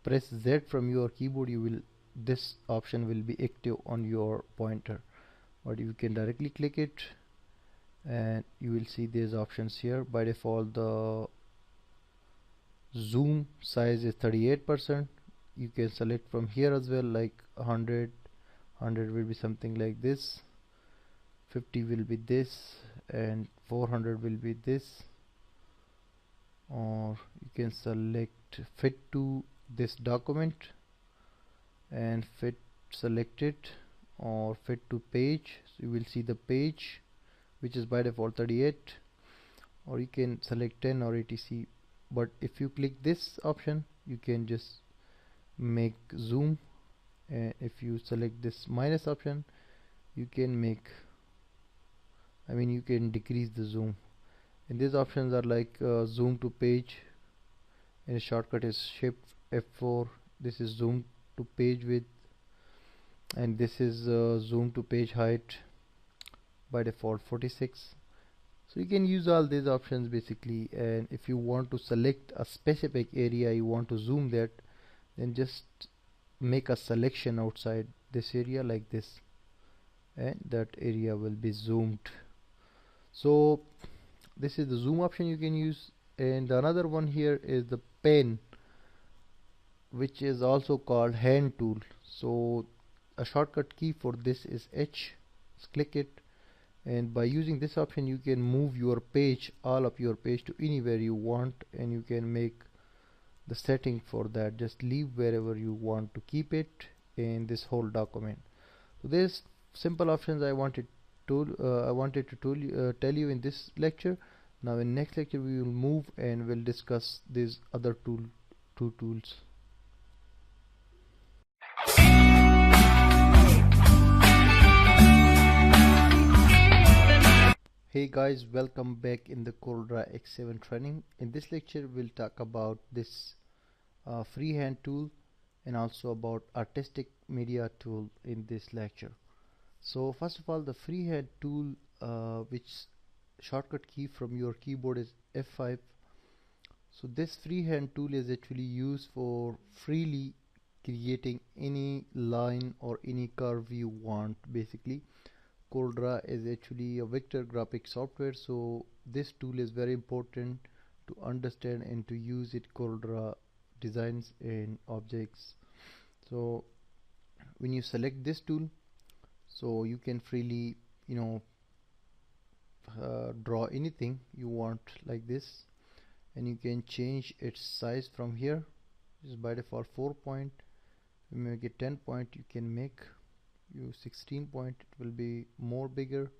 press Z from your keyboard, this option will be active on your pointer, but you can directly click it and you will see these options here. By default the zoom size is 38%. You can select from here as well, like 100 will be something like this, 50 will be this, and 400 will be this. Or you can select fit to this document and fit selected, or fit to page, so you will see the page which is by default 38, or you can select 10 or etc. But if you click this option you can just make zoom, and if you select this minus option you can make, you can decrease the zoom. And these options are like zoom to page, and the shortcut is shift F4. This is zoom to page width, and this is zoom to page height, by default 46. So you can use all these options basically, and if you want to select a specific area you want to zoom that, then just make a selection outside this area like this, and that area will be zoomed. So this is the zoom option you can use. And another one here is the pen, which is also called hand tool. So a shortcut key for this is H. Just click it, and by using this option you can move your page, all of your page, to anywhere you want, and you can make the setting for that. Just leave wherever you want to keep it in this whole document. So there's simple options I wanted to tell you in this lecture. Now in next lecture we will move and we'll discuss these other two tools. Hey guys, welcome back in the CorelDRAW X7 training. In this lecture we'll talk about this freehand tool and also about artistic media tool in this lecture. So first of all, the freehand tool, which shortcut key from your keyboard is F5. So this freehand tool is actually used for freely creating any line or any curve you want. Basically, CorelDRAW is actually a vector graphic software, so this tool is very important to understand and to use it. CorelDRAW designs and objects. So when you select this tool, so you can freely, draw anything you want like this, and you can change its size from here. This is by default 4 point. We make it 10 point, you can make you 16 point, it will be more bigger.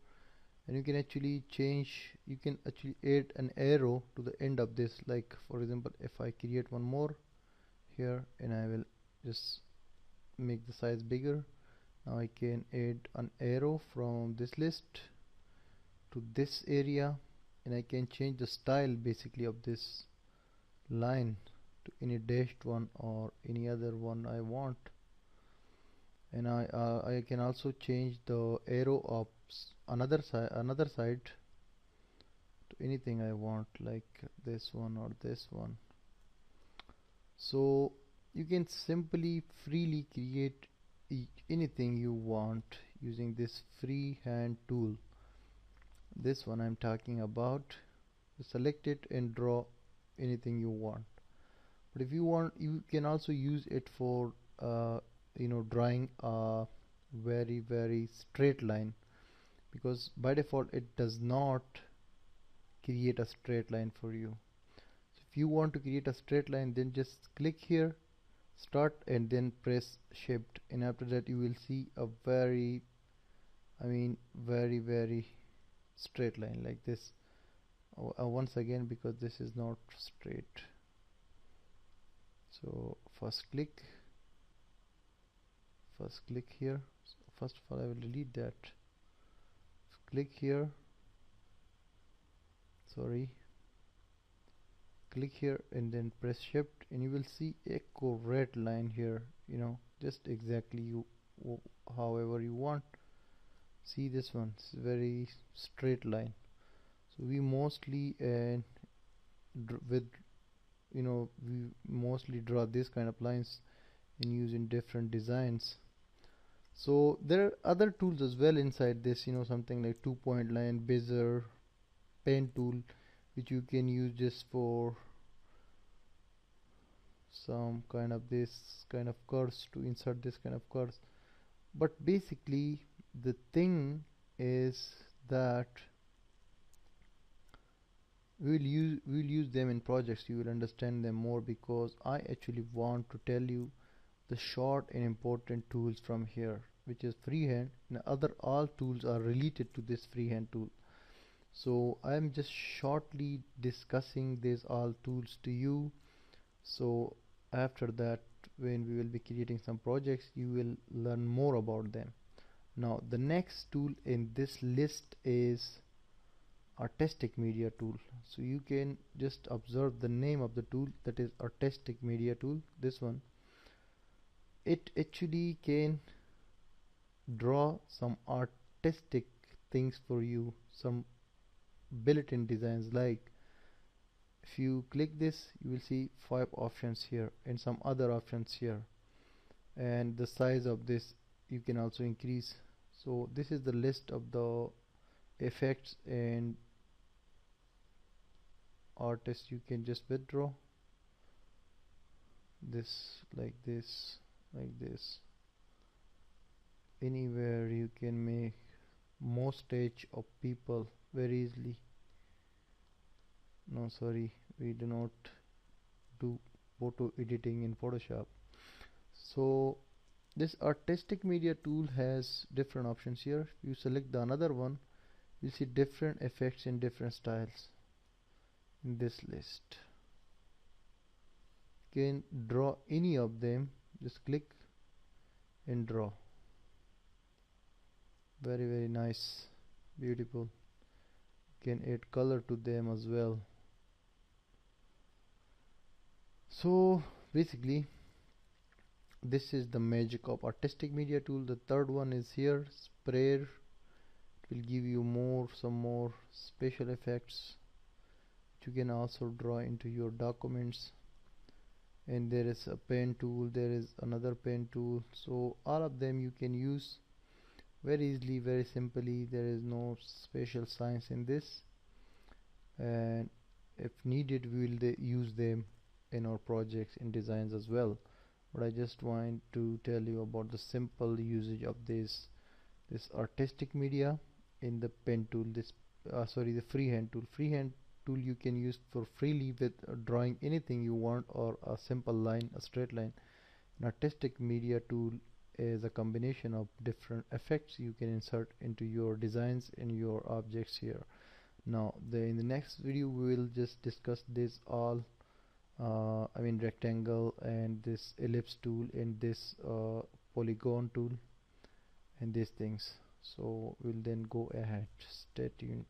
And you can actually change, you can actually add an arrow to the end of this, like for example if I create one more here and I will just make the size bigger. Now I can add an arrow from this list to this area, and I can change the style basically of this line to any dashed one or any other one I want. And I can also change the arrow of another side to anything I want, like this one or this one. So you can simply freely create anything you want using this freehand tool. This one I'm talking about. Select it and draw anything you want. But if you want, you can also use it for drawing a very straight line, because by default it does not create a straight line for you. So if you want to create a straight line, then just click here, start, and then press shift, and after that you will see a very straight line like this. Once again, because this is not straight, so first click here. So first of all I will delete that. Click here, click here and then press shift, and you will see a correct line here, just exactly however you want. See, this one is very straight line. So we mostly we mostly draw this kind of lines and use in different designs. So there are other tools as well inside this, something like 2-point line, bezier, pen tool, which you can use just for some kind of this kind of curves, to insert this kind of curves. But basically the thing is that we'll use them in projects. You will understand them more, because I actually want to tell you the short and important tools from here, which is freehand, and other all tools are related to this freehand tool. So I am just shortly discussing these all tools to you. So after that, when we will be creating some projects, you will learn more about them. Now the next tool in this list is Artistic Media Tool. So you can just observe the name of the tool, that is Artistic Media Tool. This one, it actually can draw some artistic things for you, some built-in designs. Like if you click this, you will see 5 options here and some other options here, and the size of this you can also increase. So this is the list of the effects and artists you can just withdraw. This, like this, like this. Anywhere you can make mustache of people very easily. No, sorry, we do not do photo editing in Photoshop. So this Artistic Media Tool has different options here. If you select the another one, you see different effects in different styles in this list. You can draw any of them, just click and draw. Very nice, beautiful. You can add color to them as well. So basically this is the magic of Artistic Media Tool. The third one is here, Sprayer. It will give you some more special effects. You can also draw into your documents, and there is a pen tool, there is another pen tool. So all of them you can use very easily, very simply. There is no special science in this, and if needed we will use them in our projects, in designs as well. But I just want to tell you about the simple usage of this artistic media in the pen tool. This sorry, the freehand tool. Freehand tool you can use for freely with drawing anything you want, or a simple line, a straight line. An artistic media tool is a combination of different effects you can insert into your designs and your objects here. Now in the next video we will just discuss this all, I mean rectangle and this ellipse tool and this polygon tool and these things. So we'll then go ahead. Stay tuned.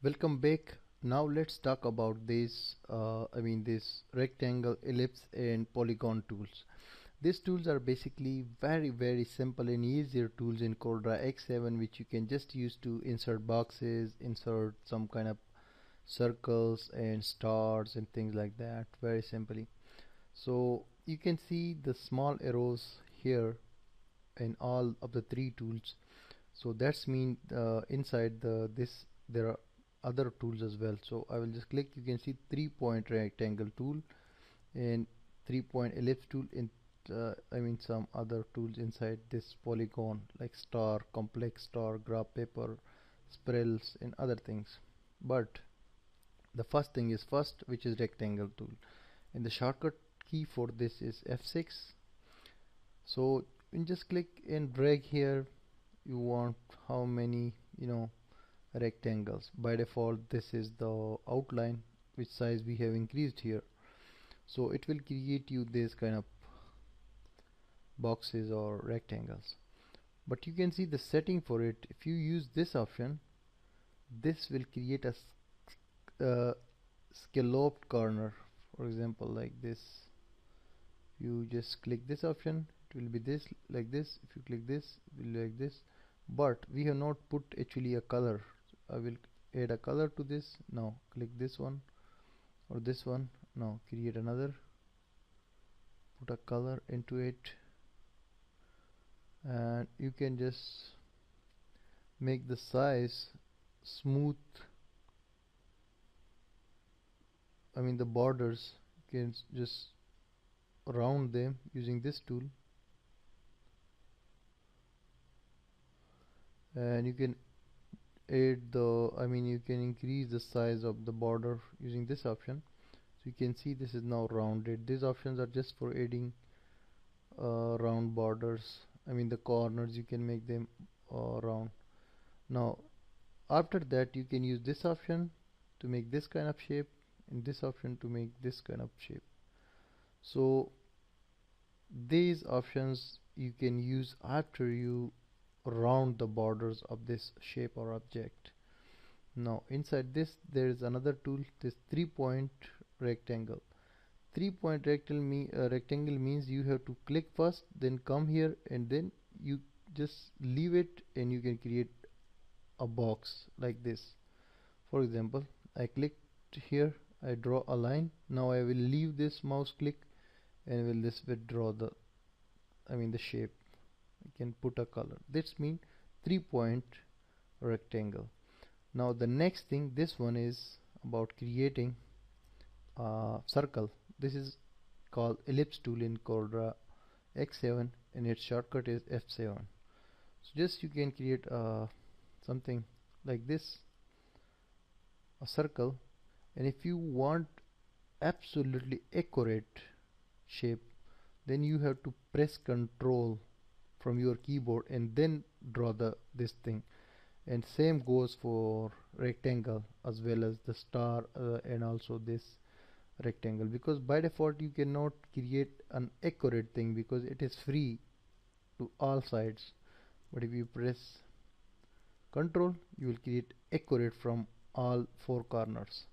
Welcome back. Now let's talk about this this rectangle, ellipse and polygon tools. These tools are basically very simple and easier tools in CorelDRAW X7, which you can just use to insert boxes, insert some kind of circles and stars and things like that, very simply. So you can see the small arrows here in all of the three tools. So that's mean inside this there are other tools as well. So I will just click. You can see 3-point rectangle tool and 3-point ellipse tool, in some other tools inside this polygon like star, complex star, graph paper, spirals and other things. But the first thing is which is rectangle tool, and the shortcut key for this is F6. So you just click and drag here. You want how many rectangles. By default this is the outline, which size we have increased here. So it will create you this kind of boxes or rectangles. But you can see the setting for it. If you use this option, this will create a scalloped corner, for example like this. You just click this option, it will be this like this. If you click this, it will be like this. But we have not put actually a color. I will add a color to this. Now click this one or this one. Now create another, put a color into it, and you can just make the size smooth. The borders, you can just round them using this tool, and you can add you can increase the size of the border using this option. So you can see this is now rounded. These options are just for adding round borders. The corners, you can make them round. Now after that you can use this option to make this kind of shape, and this option to make this kind of shape. So these options you can use after you round the borders of this shape or object. Now inside this there is another tool, this 3-point rectangle. 3-point rectangle means you have to click first, then come here, and then you just leave it, and you can create a box like this. For example, I clicked here, I draw a line. Now I will leave this mouse click and will this withdraw the shape. I can put a color. This means 3-point rectangle. Now the next thing, this one is about creating a circle. This is called ellipse tool in CorelDRAW X7, and its shortcut is F7. So just you can create something like this, a circle, and if you want absolutely accurate shape, then you have to press Ctrl from your keyboard and then draw this thing. And same goes for rectangle as well as the star and also this rectangle, because by default you cannot create an accurate thing because it is free to all sides. But if you press Ctrl, you will create accurate from all 4 corners.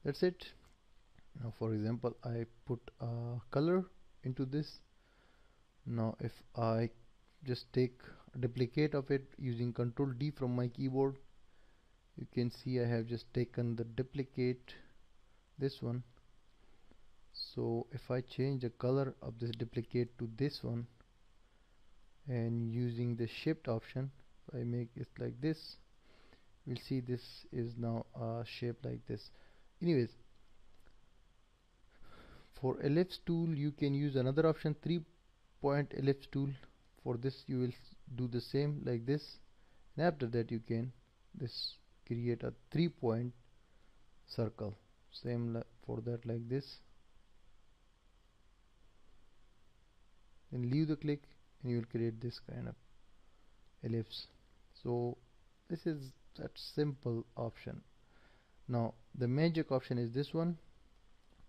That's it. Now for example, I put a color into this. Now if I just take a duplicate of it using Ctrl D from my keyboard, You can see I have just taken the duplicate, this one. So if I change the color of this duplicate to this one and using the shift option, if I make it like this, we'll see this is now a shape like this. Anyways, for ellipse tool you can use another option, 3-point ellipse tool. For this you will do the same like this, and after that you can this create a 3-point circle, same for that like this, then leave the click and you will create this kind of ellipse. So this is that simple option. Now the magic option is this one,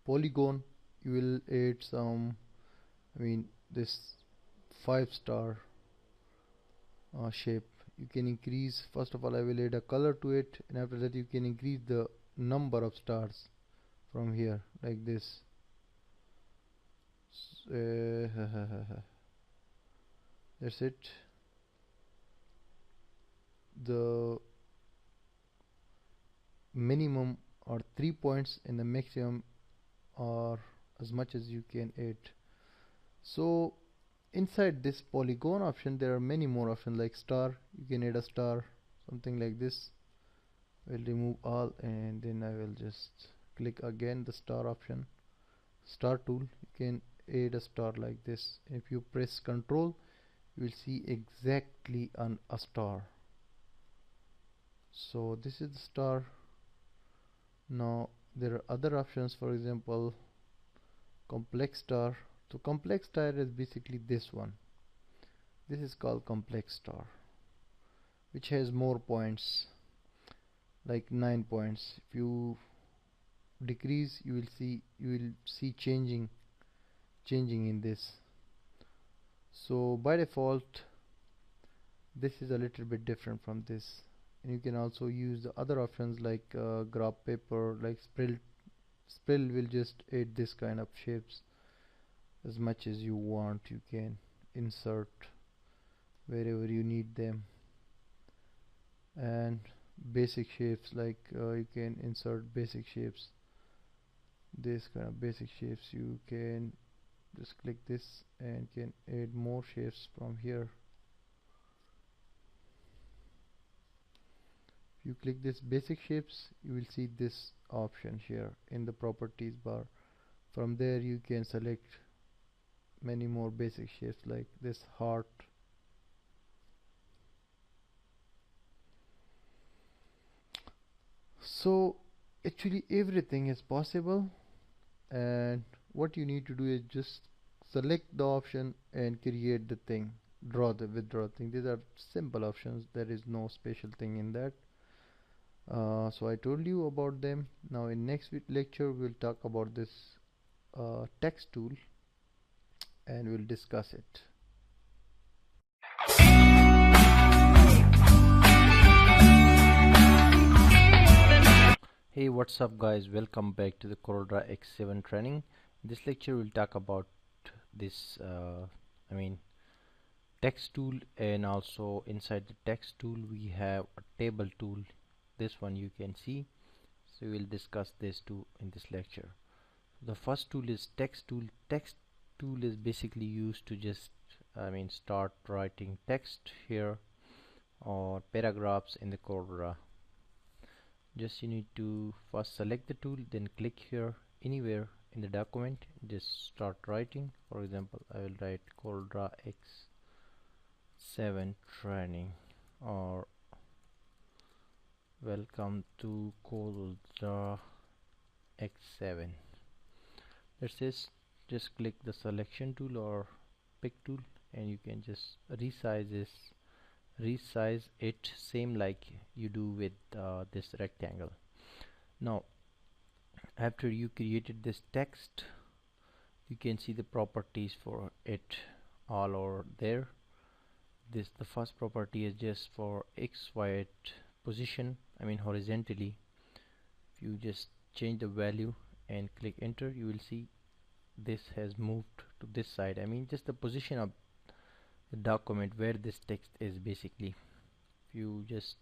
polygon. You will add some, this 5-star shape. You can increase, first of all I will add a color to it, and after that you can increase the number of stars from here like this. That's it. The minimum are 3 points and the maximum are as much as you can add. So inside this polygon option there are many more options, like star. You can add a star, something like this. We'll remove all and then I will just click again the star option, star tool. You can add a star like this. If you press Ctrl, you will see exactly a star. So this is the star. Now there are other options, for example complex star. So complex star is basically this one. This is called complex star, which has more points, like 9 points. If you decrease, you will see changing in this. So by default this is a little bit different from this, and you can also use the other options like graph paper, like Spill will just add this kind of shapes as much as you want. You can insert wherever you need them, and basic shapes, like you can insert basic shapes, this kind of basic shapes. You can just click this and can add more shapes from here. If you click this basic shapes, you will see this option here in the properties bar. From there you can select many more basic shapes, like this heart. So actually everything is possible, and what you need to do is just select the option and create the thing, withdraw thing. These are simple options, there is no special thing in that. So I told you about them. Now in next lecture we'll talk about this text tool and we'll discuss it. Hey, what's up guys, welcome back to the CorelDRAW X7 training. In this lecture we'll talk about this text tool, and also inside the text tool we have a table tool. This one you can see, so we'll discuss this too in this lecture. The first tool is text tool. Text tool is basically used to just start writing text here or paragraphs in the CorelDRAW. Just you need to first select the tool, then click here anywhere in the document, just start writing. For example, I will write CorelDRAW X7 training, or welcome to CorelDRAW X7. Let's just click the selection tool or pick tool, and you can just resize it same like you do with this rectangle. Now after you created this text, you can see the properties for it all over there. The first property is just for X, Y position, horizontally. If you just change the value and click enter, you will see this has moved to this side. Just the position of the document where this text is basically. If you just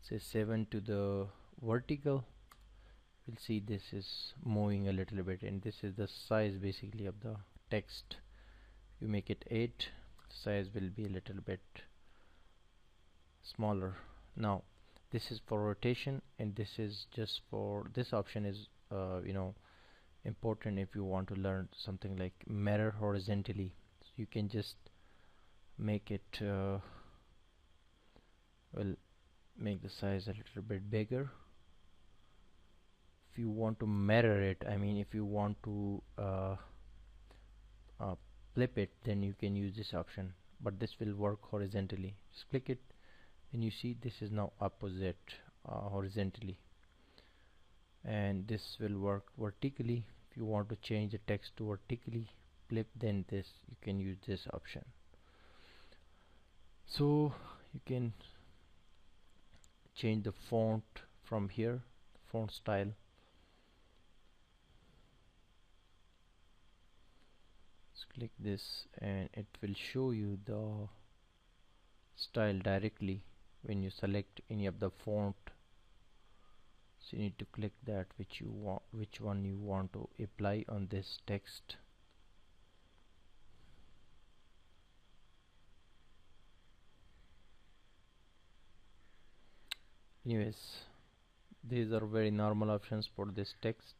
say 7 to the vertical, we'll see this is moving a little bit, and this is the size basically of the text. You make it 8, size will be a little bit smaller. Now this is for rotation, and this is just for this option is important if you want to learn something like mirror horizontally. So you can just make it well, make the size a little bit bigger. If you want to mirror it, I mean if you want to flip it, then you can use this option, but this will work horizontally. Just click it and you see this is now opposite horizontally, and this will work vertically. If you want to change the text to vertically flip, then this you can use this option. So you can change the font from here, font style. Just click this and it will show you the style directly when you select any of the font. So you need to click that which one you want to apply on this text. Anyways, these are very normal options for this text.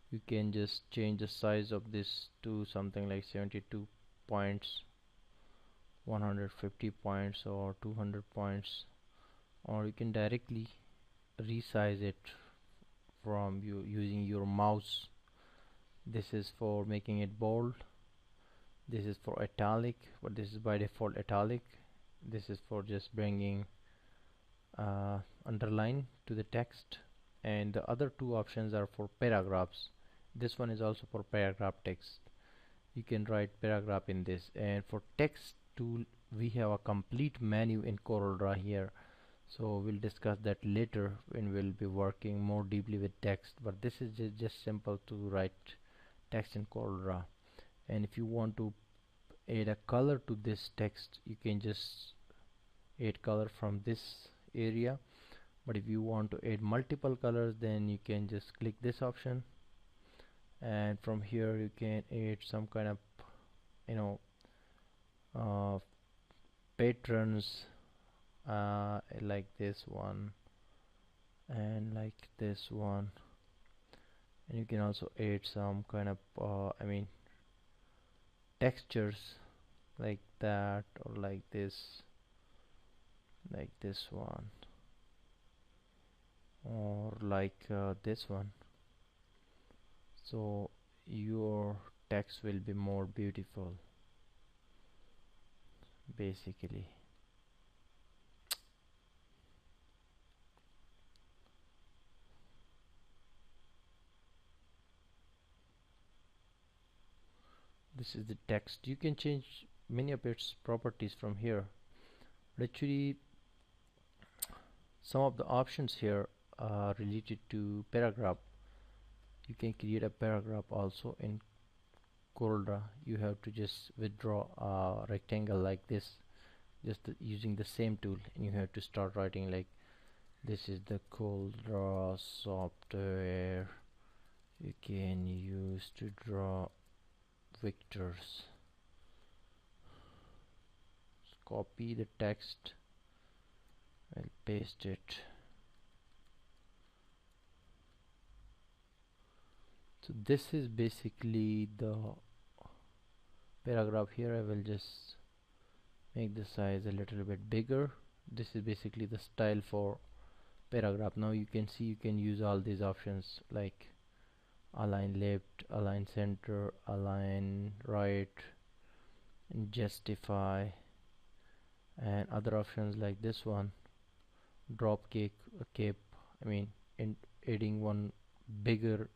You can just change the size of this to something like 72 points, 150 points, or 200 points, or you can directly resize it from using your mouse. This is for making it bold, this is for italic, but this is by default italic. This is for just bringing underline to the text, and the other two options are for paragraphs. This one is also for paragraph text. You can write paragraph in this. And for text tool, we have a complete menu in CorelDRAW here, so we'll discuss that later when we'll be working more deeply with text, but this is just simple to write text in CorelDRAW. And if you want to add a color to this text, you can just add color from this area, but if you want to add multiple colors, then you can just click this option, and from here you can add some kind of patterns like this one and like this one, and you can also add some kind of textures like that, or like this one, or like this one, so your text will be more beautiful basically. This is the text. You can change many of its properties from here, but actually some of the options here are related to paragraph. You can create a paragraph also in CorelDRAW. You have to just withdraw a rectangle like this, just using the same tool, and you have to start writing like this is the CorelDRAW software you can use to draw vectors. Just copy the text and paste it. So this is basically the paragraph here. I will just make the size a little bit bigger. This is basically the style for paragraph. Now you can see you can use all these options like align left, align center, align right, and justify, and other options like this one, drop cape, in adding one bigger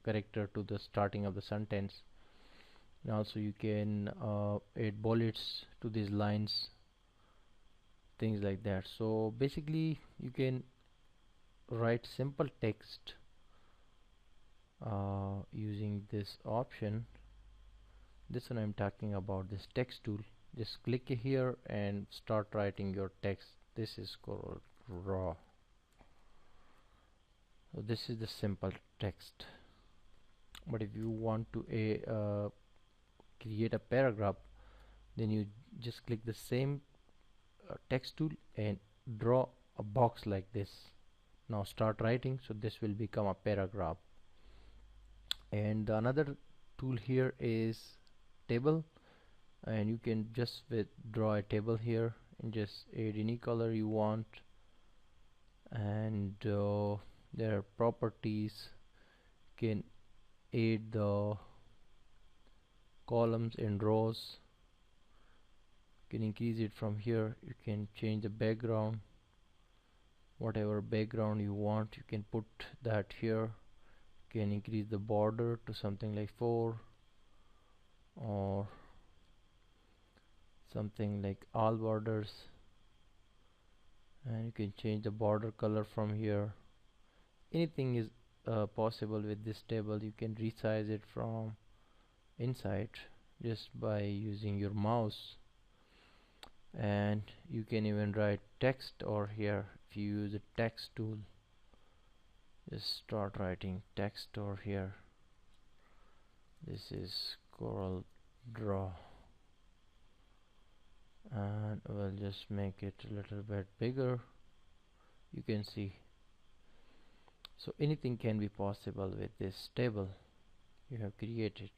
character to the starting of the sentence. And also you can add bullets to these lines, things like that. So basically you can write simple text using this option. This one I'm talking about, this text tool. Just click here and start writing your text. This is CorelDRAW. So this is the simple text. But if you want to create a paragraph, then you just click the same text tool and draw a box like this. Now start writing, so this will become a paragraph. And another tool here is table, and you can just draw a table here and just add any color you want. And there are properties, you can add the columns and rows, you can increase it from here. You can change the background, whatever background you want you can put that here. You can increase the border to something like 4 or something like all borders, and you can change the border color from here. Anything is possible with this table. You can resize it from inside just by using your mouse, and you can even write text over here. If you use a text tool, just start writing text over here. This is Corel Draw, and we'll just make it a little bit bigger. You can see, so anything can be possible with this table you have created.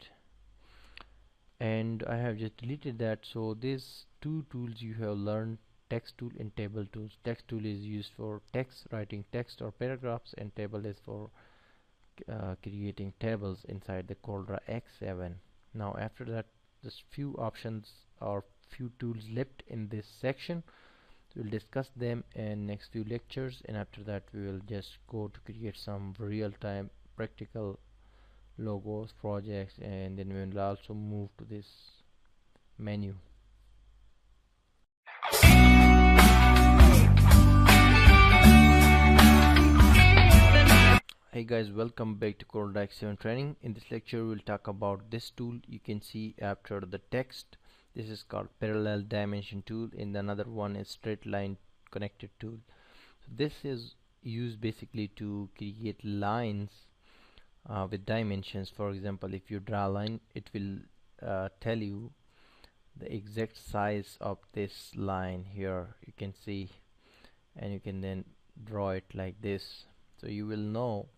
And I have just deleted that. So these two tools you have learned, text tool and table tools. Text tool is used for text, writing text or paragraphs, and table is for creating tables inside the Cordra X7. Now after that, just few options or few tools left in this section. We'll discuss them in next few lectures, and after that we will just go to create some real-time practical logos projects, and then we will also move to this menu. Hey guys, welcome back to Corel Draw X7 training. In this lecture we'll talk about this tool. You can see after the text, this is called parallel dimension tool, and another one is straight line connected tool. So this is used basically to create lines with dimensions. For example, if you draw a line, it will tell you the exact size of this line here. You can see, and you can then draw it like this, so you will know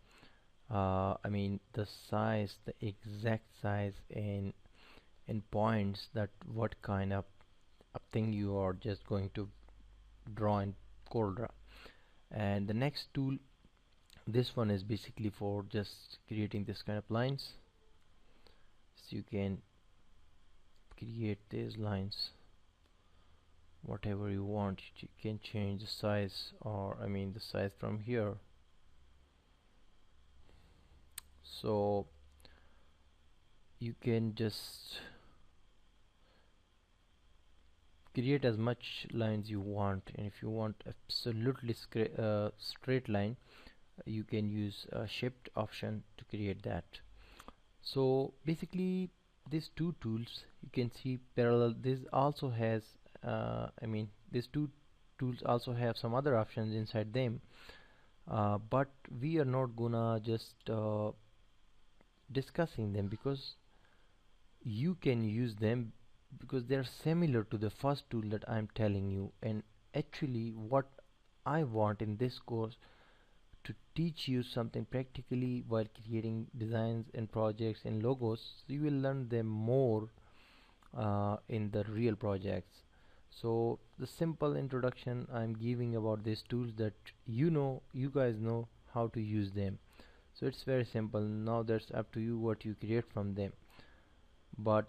I mean the size, the exact size in points, that what kind of a thing you are just going to draw in Corel Draw. And the next tool, this one is basically for just creating this kind of lines. So you can create these lines whatever you want. You can change the size, or I mean the size from here. So you can just create as much lines you want, and if you want absolutely straight line, you can use a shift option to create that. So basically these two tools, you can see parallel. This also has I mean these two tools also have some other options inside them, but we are not gonna just discussing them, because you can use them because they are similar to the first tool that I'm telling you. And actually what I want in this course to teach you something practically while creating designs and projects and logos, so you will learn them more in the real projects. So the simple introduction I'm giving about these tools, that you guys know how to use them. So it's very simple. Now that's up to you what you create from them. But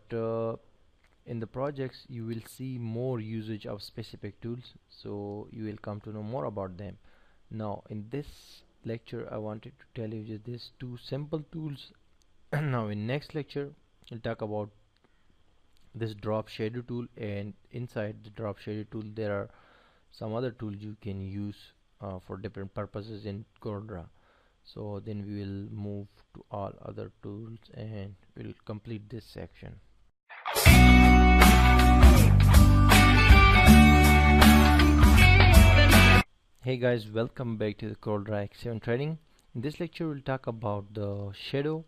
in the projects you will see more usage of specific tools, so you will come to know more about them. Now in this lecture I wanted to tell you just these two simple tools. Now in next lecture we'll talk about this drop shadow tool, and inside the drop shadow tool there are some other tools you can use for different purposes in Corel Draw. So then we will move to all other tools and we'll complete this section. Hey guys, welcome back to the Corel Draw X7 training. In this lecture we'll talk about the shadow,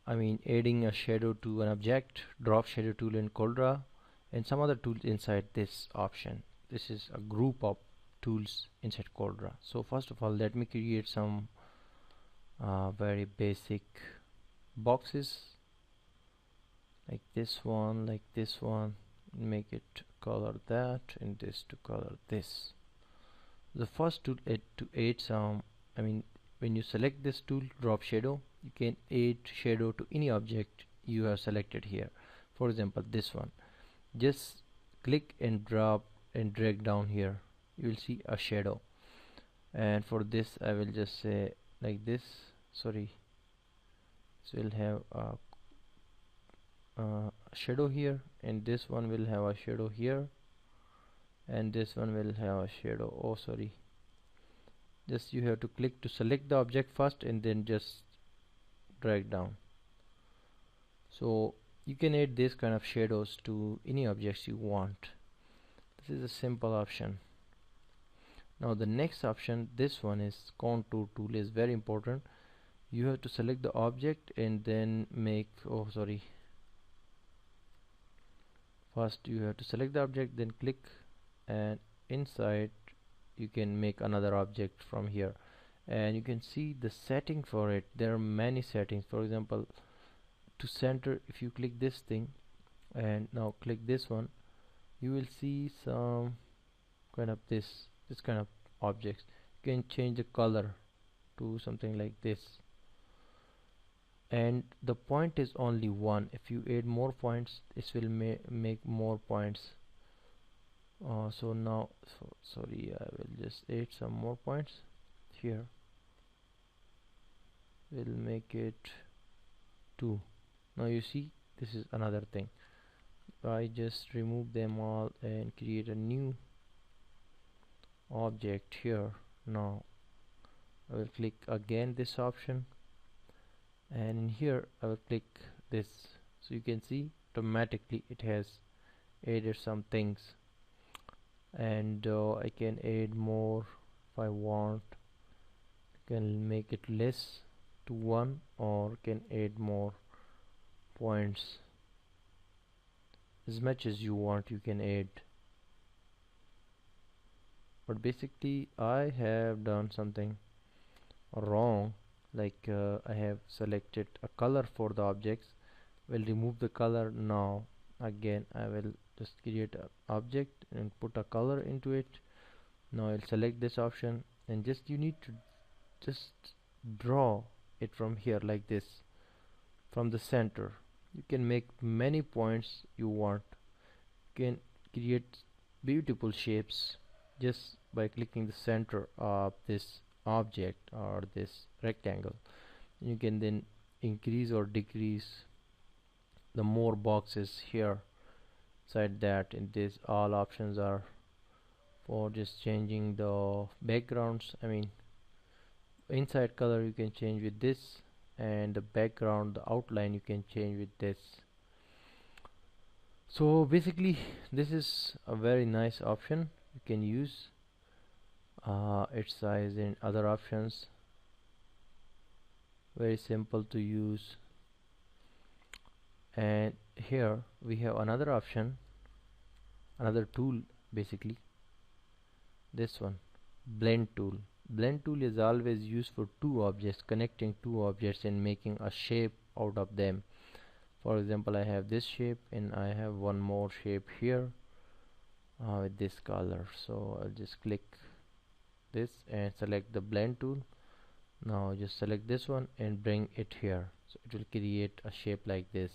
adding a shadow to an object, drop shadow tool in CorelDRAW, and some other tools inside this option. This is a group of tools inside CorelDRAW. So first of all, let me create some very basic boxes like this one, make it color that, and this to color this. The first tool is to add some, when you select this tool, drop shadow, you can add shadow to any object you have selected here. For example, this one, just click and drop and drag down here, you will see a shadow. And for this I will just say like this, sorry, so we'll have a shadow here, and this one will have a shadow here, and this one will have a shadow. Oh sorry, just you have to click to select the object first and then just drag down. So you can add this kind of shadows to any objects you want. This is a simple option. Now the next option, this one is contour tool, is very important. You have to select the object and then make, oh sorry, first you have to select the object, then click, and inside you can make another object from here, and you can see the setting for it. There are many settings. For example, to center, if you click this thing and now click this one, you will see some kind of this kind of objects. You can change the color to something like this, and the point is only one. If you add more points, this will make more points. So now, sorry, I will just add some more points here. We'll make it 2. Now you see, this is another thing. I just remove them all and create a new object here. Now I will click again this option, and in here I will click this, so you can see automatically it has added some things. And I can add more if I want. I can make it less to 1, or can add more points. As much as you want you can add, but basically I have done something wrong, like I have selected a color for the objects. Will remove the color. Now again I will just create an object and put a color into it. Now I'll select this option, and just you need to just draw it from here like this, from the center. You can make many points you want. You can create beautiful shapes just by clicking the center of this object or this rectangle. You can then increase or decrease the more boxes here inside that. And this all options are for just changing the backgrounds. Inside color you can change with this, and the background, the outline, you can change with this. So basically this is a very nice option you can use. Its size and other options, very simple to use. And here we have another option, another tool, basically this one, blend tool. Blend tool is always used for two objects, connecting two objects and making a shape out of them. For example, I have this shape and I have one more shape here with this color. So I'll just click this and select the blend tool. Now just select this one and bring it here, so it will create a shape like this.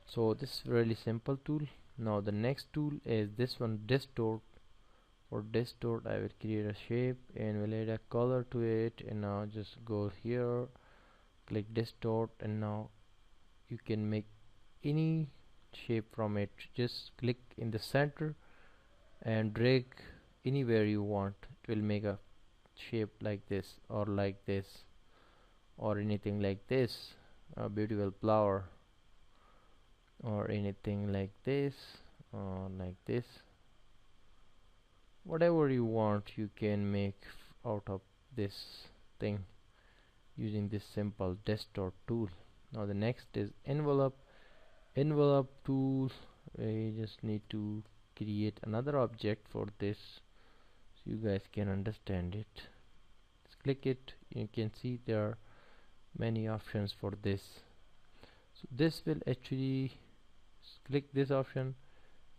So this is really simple tool. Now the next tool is this one, distort. For distort I will create a shape and will add a color to it, and now just go here, click distort, and now you can make any shape from it. Just click in the center and drag anywhere you want. It will make a shape like this, or like this, or anything like this, a beautiful flower, or anything like this, or like this. Whatever you want you can make out of this something using this simple desktop tool. Now the next is envelope tool. We just need to create another object for this so you guys can understand it. Just click it. You can see there are many options for this. So this will actually click this option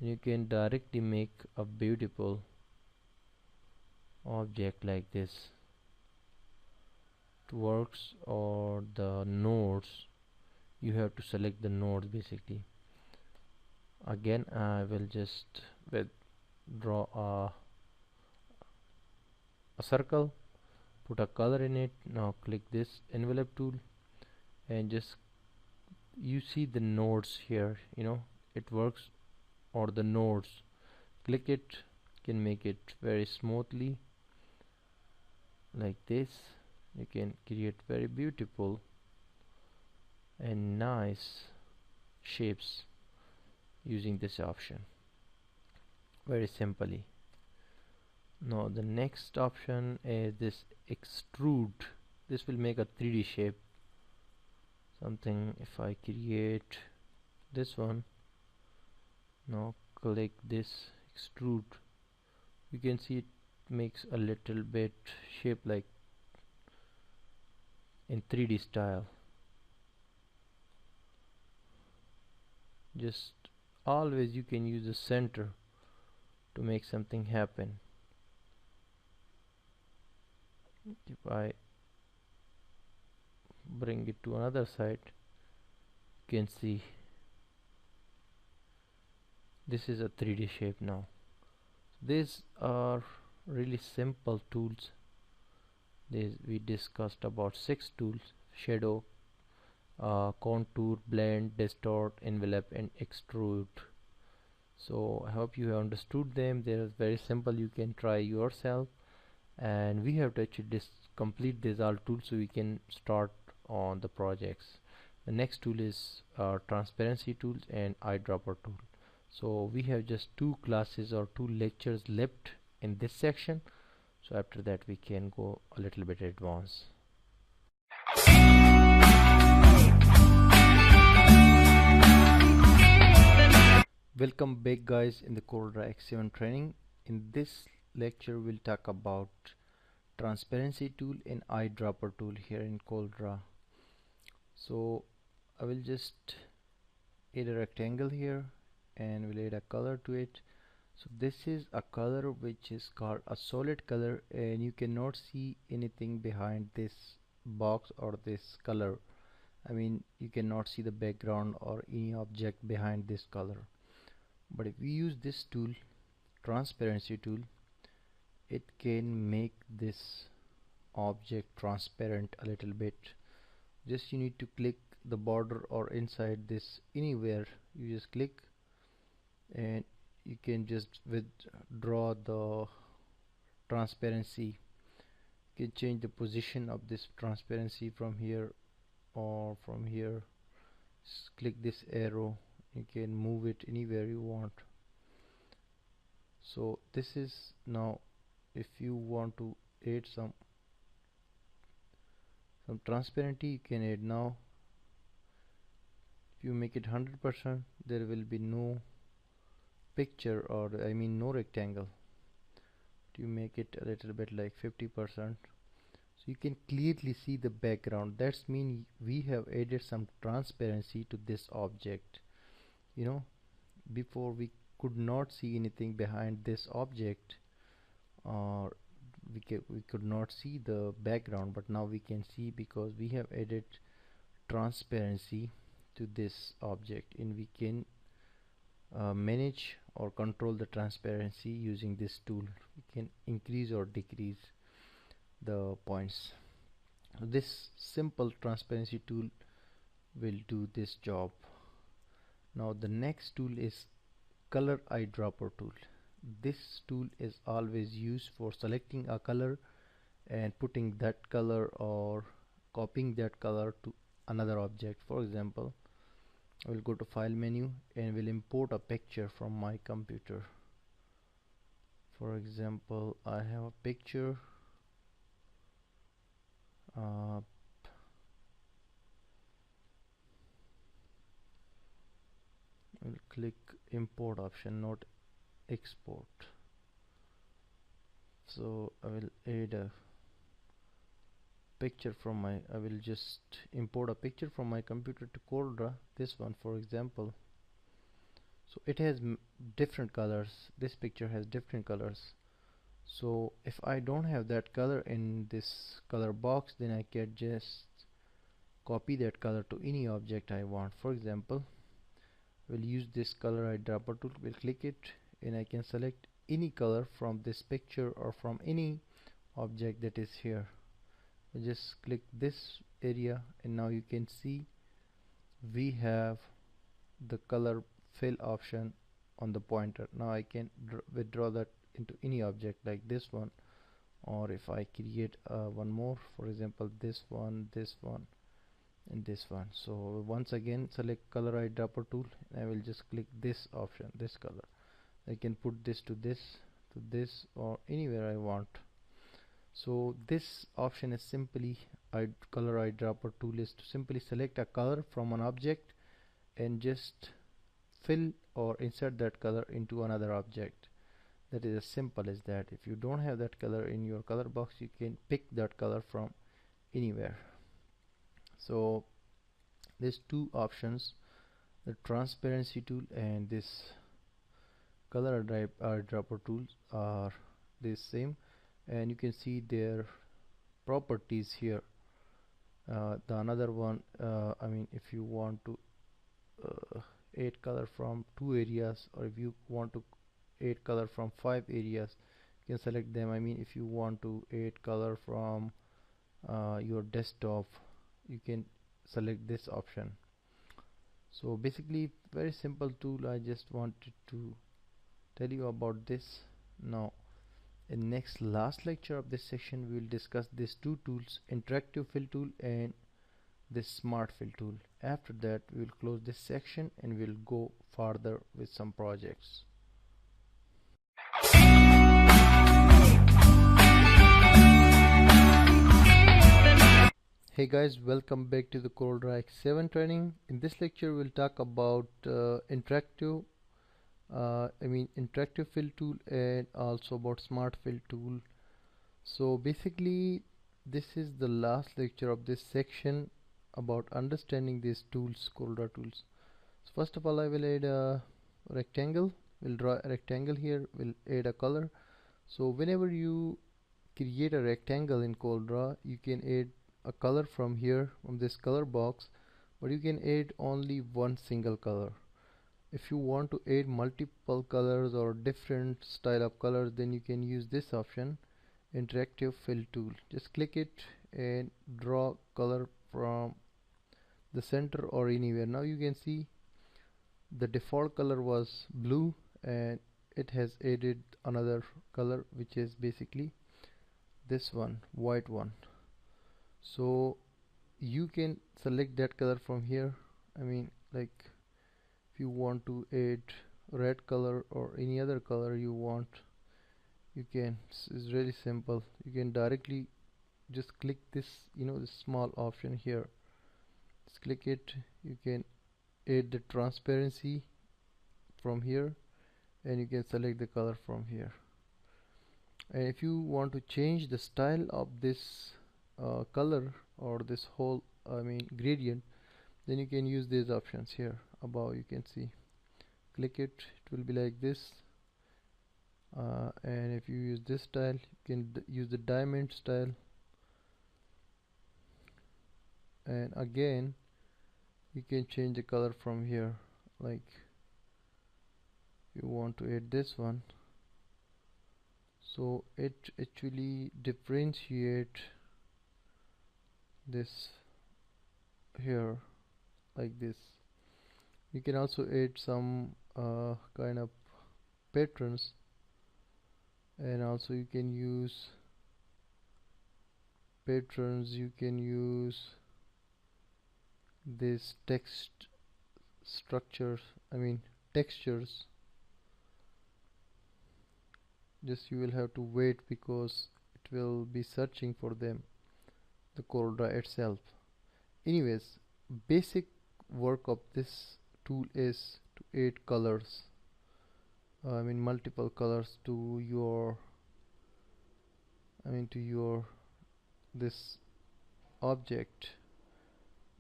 and you can directly make a beautiful object like this. It works, or the nodes, you have to select the nodes basically. Again I will just draw a circle, put a color in it. Now click this envelope tool and just you see the nodes here, it works, or the nodes. Click it, can make it very smoothly like this. You can create very beautiful and nice shapes using this option very simply. Now the next option is this extrude. This will make a 3D shape. Something, if I create this one, now click this extrude, you can see it makes a little bit shape like in 3D style. Just always you can use the center to make something happen. If I bring it to another side, you can see this is a 3D shape now. These are really simple tools. We discussed about 6 tools: shadow, contour, blend, distort, envelope and extrude. So I hope you have understood them. They are very simple, you can try yourself, and we have to actually complete these all tools so we can start on the projects. The next tool is transparency tools and eyedropper tool. So we have just 2 classes or 2 lectures left in this section, so after that we can go a little bit advanced. Welcome back guys in the CorelDRAW X7 training. In this lecture we'll talk about transparency tool and eyedropper tool here in CorelDRAW. So I will just add a rectangle here and we'll add a color to it. So this is a color which is called a solid color, and you cannot see anything behind this box or this color. I mean, you cannot see the background or any object behind this color. But if we use this tool, transparency tool, it can make this object transparent a little bit. Just you need to click the border or inside this, anywhere you just click, and you can just withdraw the transparency. You can change the position of this transparency from here or from here. Just click this arrow, you can move it anywhere you want. So this is now, if you want to add some transparency, you can add now. If you make it 100%, there will be no picture, or I mean no rectangle. You make it a little bit like 50%, so you can clearly see the background. That's mean we have added some transparency to this object. Before we could not see anything behind this object, or we could not see the background, but now we can see because we have added transparency to this object, and we can manage or control the transparency using this tool. We can increase or decrease the points. This simple transparency tool will do this job. Now the next tool is color eyedropper tool. This tool is always used for selecting a color and putting that color or copying that color to another object. For example, I will go to file menu and will import a picture from my computer. For example, I have a picture. uh, I'll click import option, not export. So I will add a picture from my, I will just import a picture from my computer to CorelDRAW, this one for example. So it has different colors, this picture has different colors. So if I don't have that color in this color box, then I can just copy that color to any object I want. For example, we'll use this color eyedropper tool, we'll click it and I can select any color from this picture or from any object that is here. I just click this area and now you can see we have the color fill option on the pointer. Now I can withdraw that into any object like this one, or if I create one more, for example this one, and this one. So once again select color eyedropper tool and I will just click this option, this color. I can put this to this or anywhere I want. So this option is simply color eyedropper tool is to simply select a color from an object and just fill or insert that color into another object. That is as simple as that. If you don't have that color in your color box, you can pick that color from anywhere. So these two options, the transparency tool and this color eyedropper tools, are the same, and you can see their properties here. The another one, I mean, if you want to add color from 2 areas, or if you want to add color from 5 areas, you can select them. I mean, if you want to add color from your desktop, you can select this option. So basically very simple tool. I just wanted to tell you about this. Now in next last lecture of this section, we will discuss these two tools, interactive fill tool and this smart fill tool. After that we will close this section and we'll go further with some projects. Hey guys, welcome back to the CorelDRAW X7 training. In this lecture we'll talk about interactive fill tool and also about smart fill tool. So basically this is the last lecture of this section about understanding these tools, CorelDRAW tools. So first of all, I will add a rectangle. We'll draw a rectangle here. We'll add a color. So whenever you create a rectangle in CorelDRAW, you can add a color from here, from this color box, but you can add only one single color. If you want to add multiple colors or different style of colors, then you can use this option, interactive fill tool. Just click it and draw color from the center or anywhere. Now you can see the default color was blue and it has added another color, which is basically this one, white one. So you can select that color from here. I mean, like if you want to add red color or any other color you want, you can. It's really simple. You can directly just click this, this small option here. Just click it. You can add the transparency from here and you can select the color from here. And if you want to change the style of this color or this whole gradient, then you can use these options here above. You can see, click it, it will be like this. And if you use this style, you can use the diamond style, and again you can change the color from here. Like you want to add this one, so it actually differentiate this here like this. You can also add some kind of patterns, and also you can use patterns, you can use this text structures, textures. Just you will have to wait because it will be searching for them. the CorelDRAW itself. Anyways, basic work of this tool is to add colors, multiple colors to your to your this object,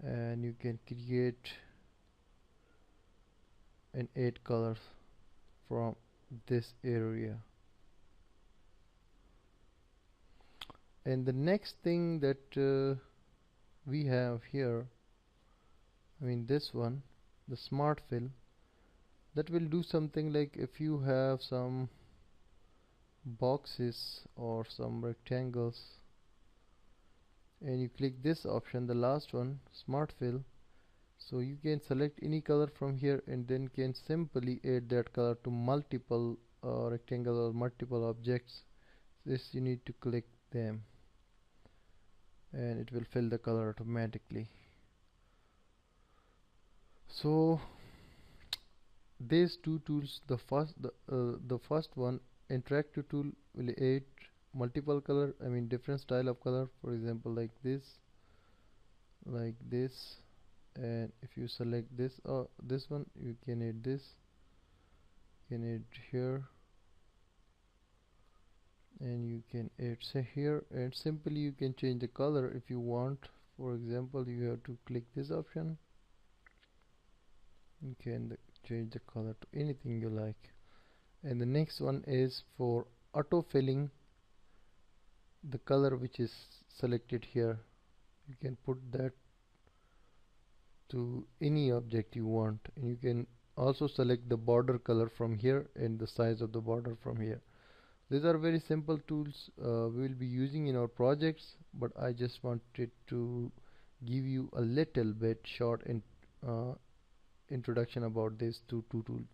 and you can create and add colors from this area. And the next thing that we have here, this one, the smart fill, that will do something like if you have some boxes or some rectangles and you click this option, the last one, smart fill, so you can select any color from here and then can simply add that color to multiple rectangles or multiple objects. This you need to click them and it will fill the color automatically. So these two tools, the first one, interactive tool, will add multiple color, different style of color, for example like this, and if you select this this one, you can add this, you can add here, and you can add say here, and simply you can change the color if you want. For example, you have to click this option, you can change the color to anything you like. And the next one is for auto filling the color which is selected here. You can put that to any object you want, and you can also select the border color from here and the size of the border from here. These are very simple tools we will be using in our projects, but I just wanted to give you a little bit short introduction about these two tools.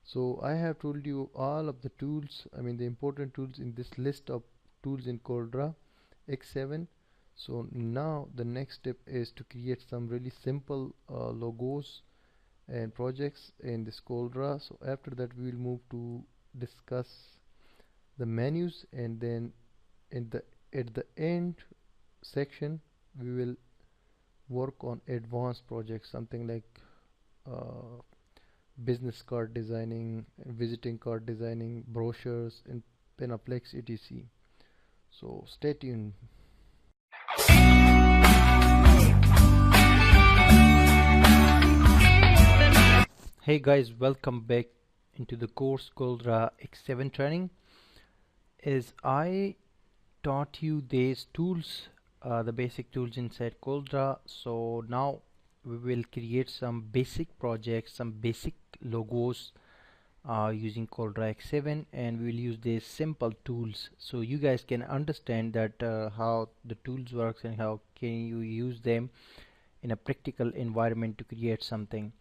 So I have told you all of the tools, the important tools in this list of tools in CorelDRAW X7. So now the next step is to create some really simple logos and projects in this CorelDRAW. So after that we will move to discuss the menus, and then at the end section we will work on advanced projects, something like business card designing, visiting card designing, brochures, and Panoplex etc. So stay tuned. Hey guys, welcome back into the course CorelDRAW X7 training. As I taught you these tools, the basic tools inside CorelDRAW, so now we will create some basic projects, some basic logos using CorelDRAW X7, and we will use these simple tools so you guys can understand that how the tools works and how can you use them in a practical environment to create something.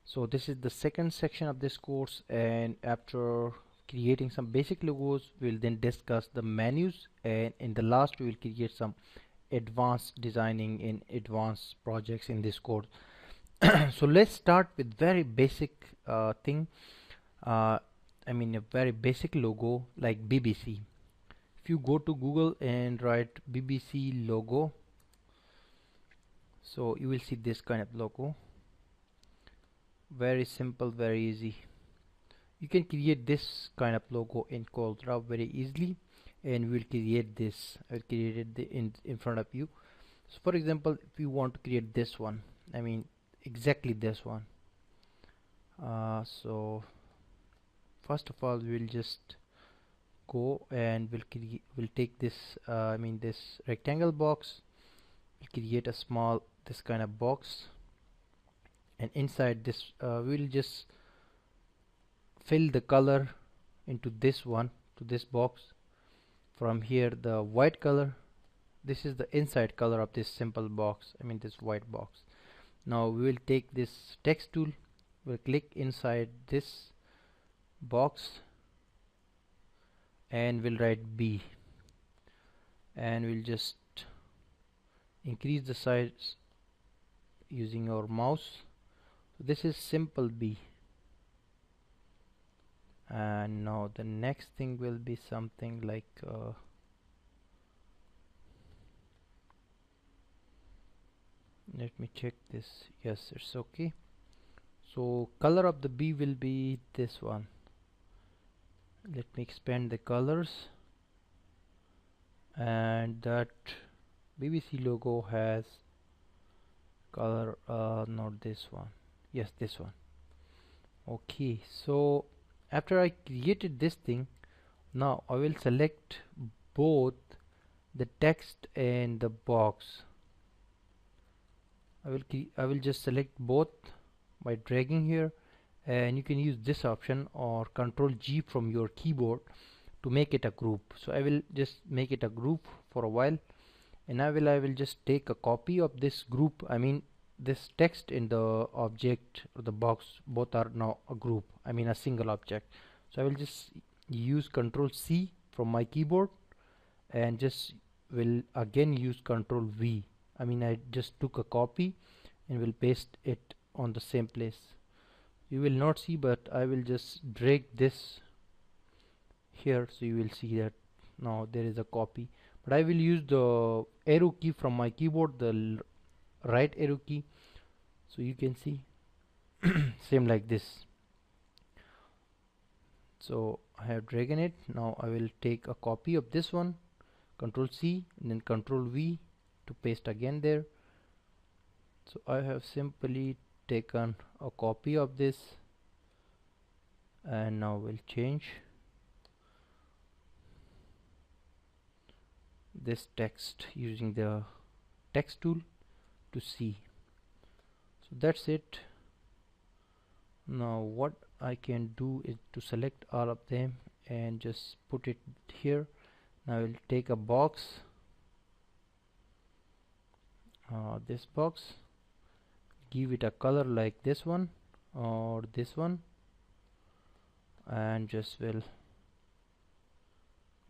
So this is the second section of this course, and after creating some basic logos, we'll then discuss the menus, and in the last we will create some advanced designing in advanced projects in this course. So let's start with very basic thing, a very basic logo like BBC. If you go to Google and write BBC logo, so you will see this kind of logo. Very simple, very easy. You can create this kind of logo in CorelDRAW very easily, and we'll create this. I'll create it in front of you. So for example, if you want to create this one, exactly this one, so first of all we'll just go and we'll take this this rectangle box. We'll create a small this kind of box, and inside this we'll just fill the color into this one, to this box. From here the white color, this is the inside color of this simple box, this white box. Now we will take this text tool, we'll click inside this box and we'll write B, and we'll just increase the size using our mouse. So this is simple B. And now the next thing will be something like Let me check this. Yes, it's okay. So color of the B will be this one. Let me expand the colors, and that BBC logo has color, not this one, yes, this one. Okay, so after I created this thing, now I will select both the text and the box. I will just select both by dragging here, and you can use this option or Control G from your keyboard to make it a group. So I will just make it a group for a while, and I will just take a copy of this group. I mean this text in the object or the box, both are now a group, I mean a single object. So I will just use Control C from my keyboard and just will again use Control V. I mean I just took a copy and will paste it on the same place. You will not see, but I will just drag this here, so you will see that now there is a copy. But I will use the arrow key from my keyboard, the right arrow key, so you can see same like this. So I have dragged it. Now I will take a copy of this one, Control C and then Control V to paste again there. So I have simply taken a copy of this, and now we'll change this text using the text tool to C. So that's it. Now what I can do is to select all of them and just put it here. Now I will take a box, this box, give it a color like this one or this one, and just will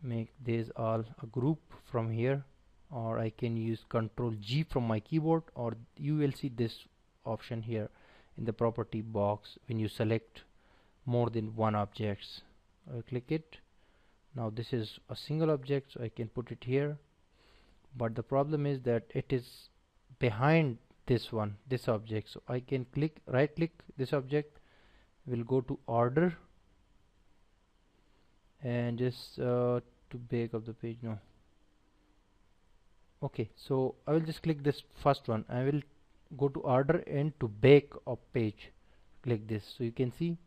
make these all a group from here, or I can use Control G from my keyboard, or you will see this option here in the property box when you select more than one objects. I will click it. Now this is a single object, so I can put it here, but the problem is that it is behind this one, this object. So I can right click this object, will go to order and just to back of the page. No, okay, so I will just click this first one. I will go to order and to back of page, click this, so you can see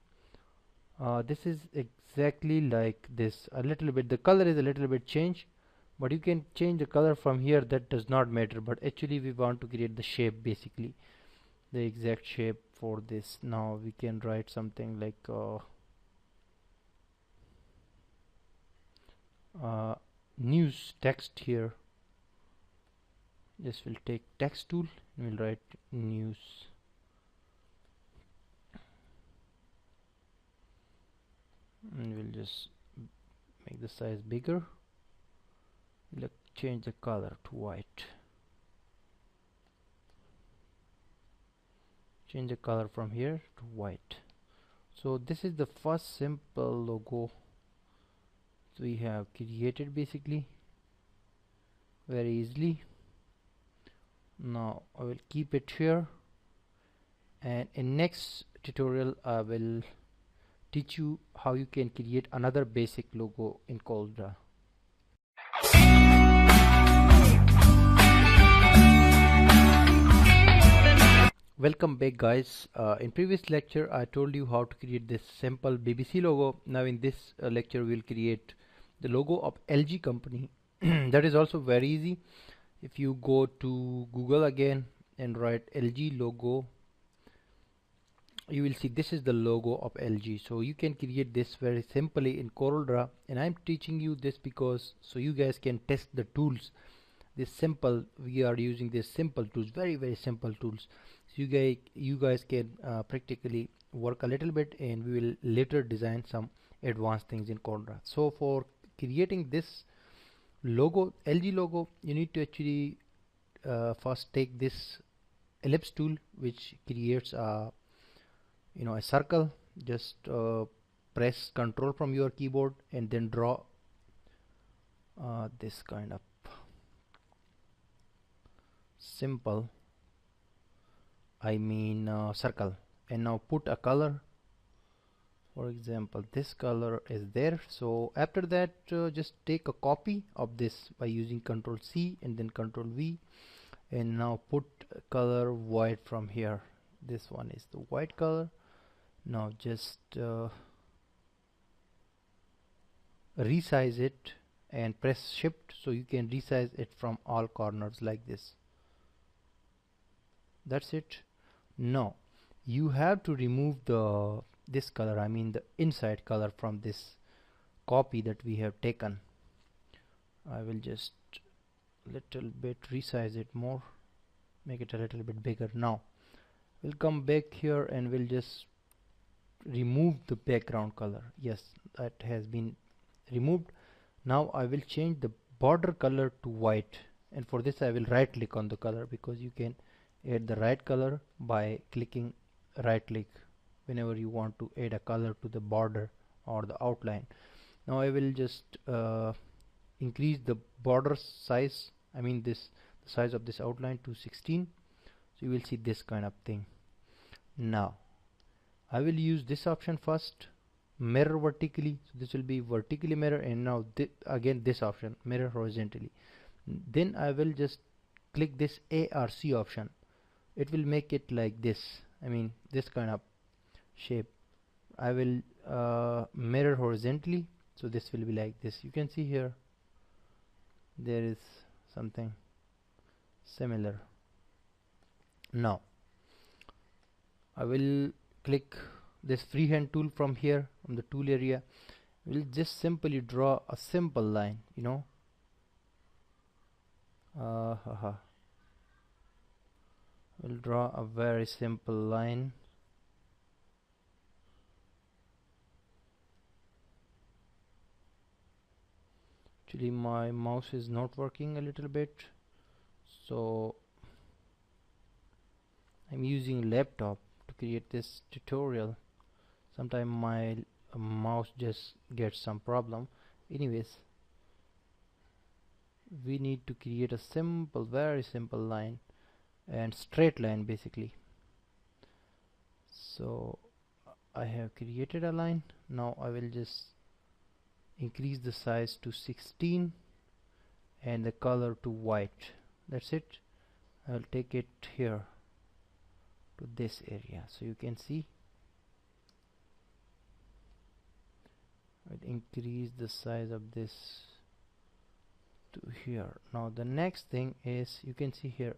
this is exactly like this. A little bit the color is a little bit changed, but you can change the color from here, that does not matter. But actually we want to create the shape, basically the exact shape for this. Now we can write something like news text here. Just will take text tool and we'll write news. And we'll just make the size bigger. We'll change the color to white. Change the color from here to white. So this is the first simple logo we have created, basically very easily. Now I will keep it here, and in next tutorial I will teach you how you can create another basic logo in CorelDRAW. Welcome back, guys. In previous lecture I told you how to create this simple BBC logo. Now in this lecture we'll create the logo of LG company. That is also very easy. If you go to Google again and write LG logo, you will see this is the logo of LG. So you can create this very simply in CorelDRAW, and I'm teaching you this because so you guys can test the tools. This simple, we are using this simple tools, very simple tools. So you guys can practically work a little bit, and we will later design some advanced things in CorelDRAW. So for creating this logo, LG logo, you need to actually first take this ellipse tool, which creates a a circle. Just press Control from your keyboard and then draw this kind of simple circle, and now put a color. For example, this color is there. So after that, just take a copy of this by using Ctrl C and then Ctrl V, and now put color white from here. This one is the white color. Now just resize it and press shift, so you can resize it from all corners like this. That's it. Now you have to remove this color, the inside color, from this copy that we have taken. I will just little bit resize it more, make it a little bit bigger. Now we'll come back here and we'll just remove the background color. Yes, that has been removed. Now I will change the border color to white, and for this I will right click on the color, because you can add the right color by clicking right click whenever you want to add a color to the border or the outline. Now I will just increase the border size, the size of this outline to 16, so you will see this kind of thing. Now I will use this option first, mirror vertically, so this will be vertically mirror, and now again this option, mirror horizontally. Then I will just click this ARC option. It will make it like this, this kind of shape. I will mirror horizontally, so this will be like this. You can see here there is something similar. Now I will click this freehand tool from here, from the tool area. We'll just simply draw a simple line, we'll draw a very simple line. Actually my mouse is not working a little bit, so I'm using laptop to create this tutorial. Sometimes my mouse just gets some problem. Anyways, we need to create a simple, very simple line, and straight line basically. So I have created a line. Now I will just increase the size to 16 and the color to white. That's it. I'll take it here to this area, so you can see. I'll increase the size of this to here. Now the next thing is, you can see here,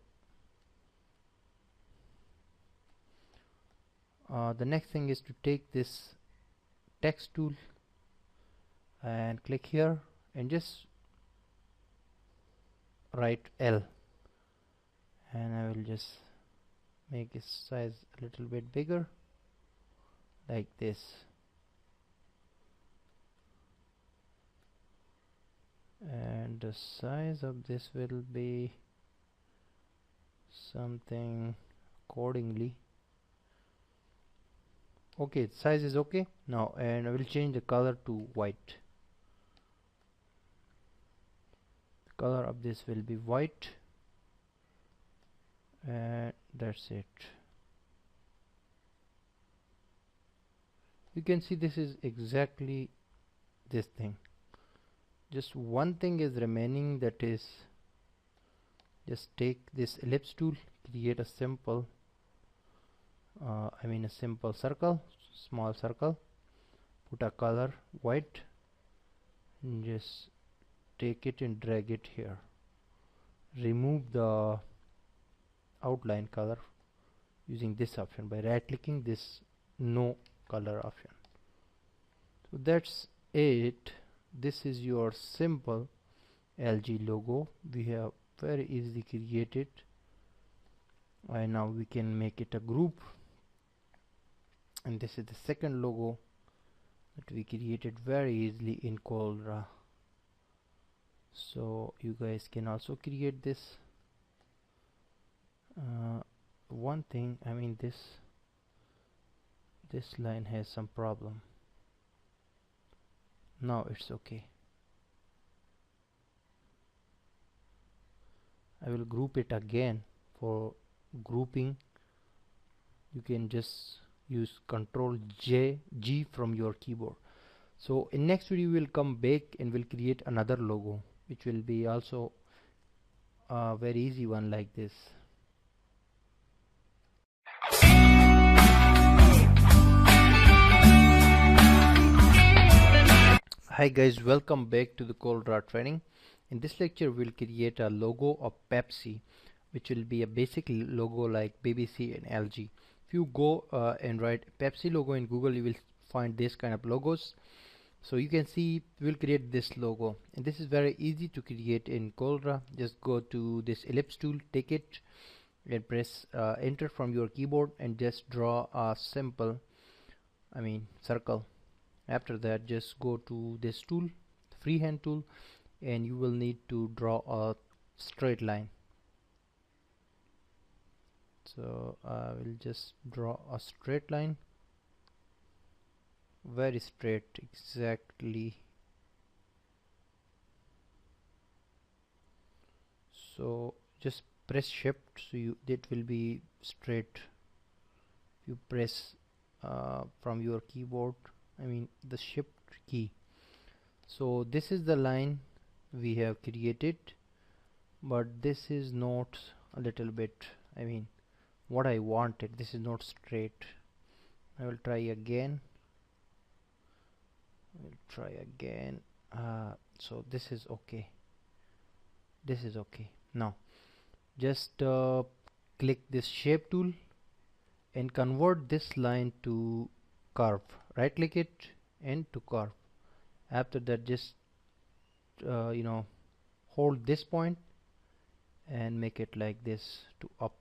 the next thing is to take this text tool and click here and just write L, and I will just make its size a little bit bigger like this. And the size of this will be something accordingly. Okay, size is okay now, and I will change the color to white. The color of this will be white, and that's it. You can see this is exactly this thing. Just one thing is remaining, that is, just take this ellipse tool, create a simple a simple circle, small circle, put a color white, and just take it and drag it here. Remove the outline color using this option by right clicking this no color option. So that's it. This is your simple LG logo. We have very easily created, and now we can make it a group. And this is the second logo that we created very easily in CorelDRAW. So you guys can also create this. One thing, this line has some problem. Now it's okay. I will group it again for grouping you can just use Ctrl G from your keyboard. So in next video we will come back and we'll create another logo, which will be also a very easy one like this. Hi guys, welcome back to the CorelDRAW training. In this lecture we'll create a logo of Pepsi, which will be a basic logo like BBC and LG. If you go and write Pepsi logo in Google, you will find this kind of logos. So you can see we'll create this logo, and this is very easy to create in CorelDRAW. Just go to this ellipse tool, take it and press enter from your keyboard and just draw a simple circle. After that, just go to this tool, freehand tool, and you will need to draw a straight line. So I will just draw a straight line, very straight, exactly. So just press shift, so it will be straight. You press from your keyboard, the shift key. So this is the line we have created, but this is not a little bit what I wanted. This is not straight. I will try again. So this is okay. Now just click this shape tool and convert this line to curve. Right click it and to curve. After that, just hold this point and make it like this to up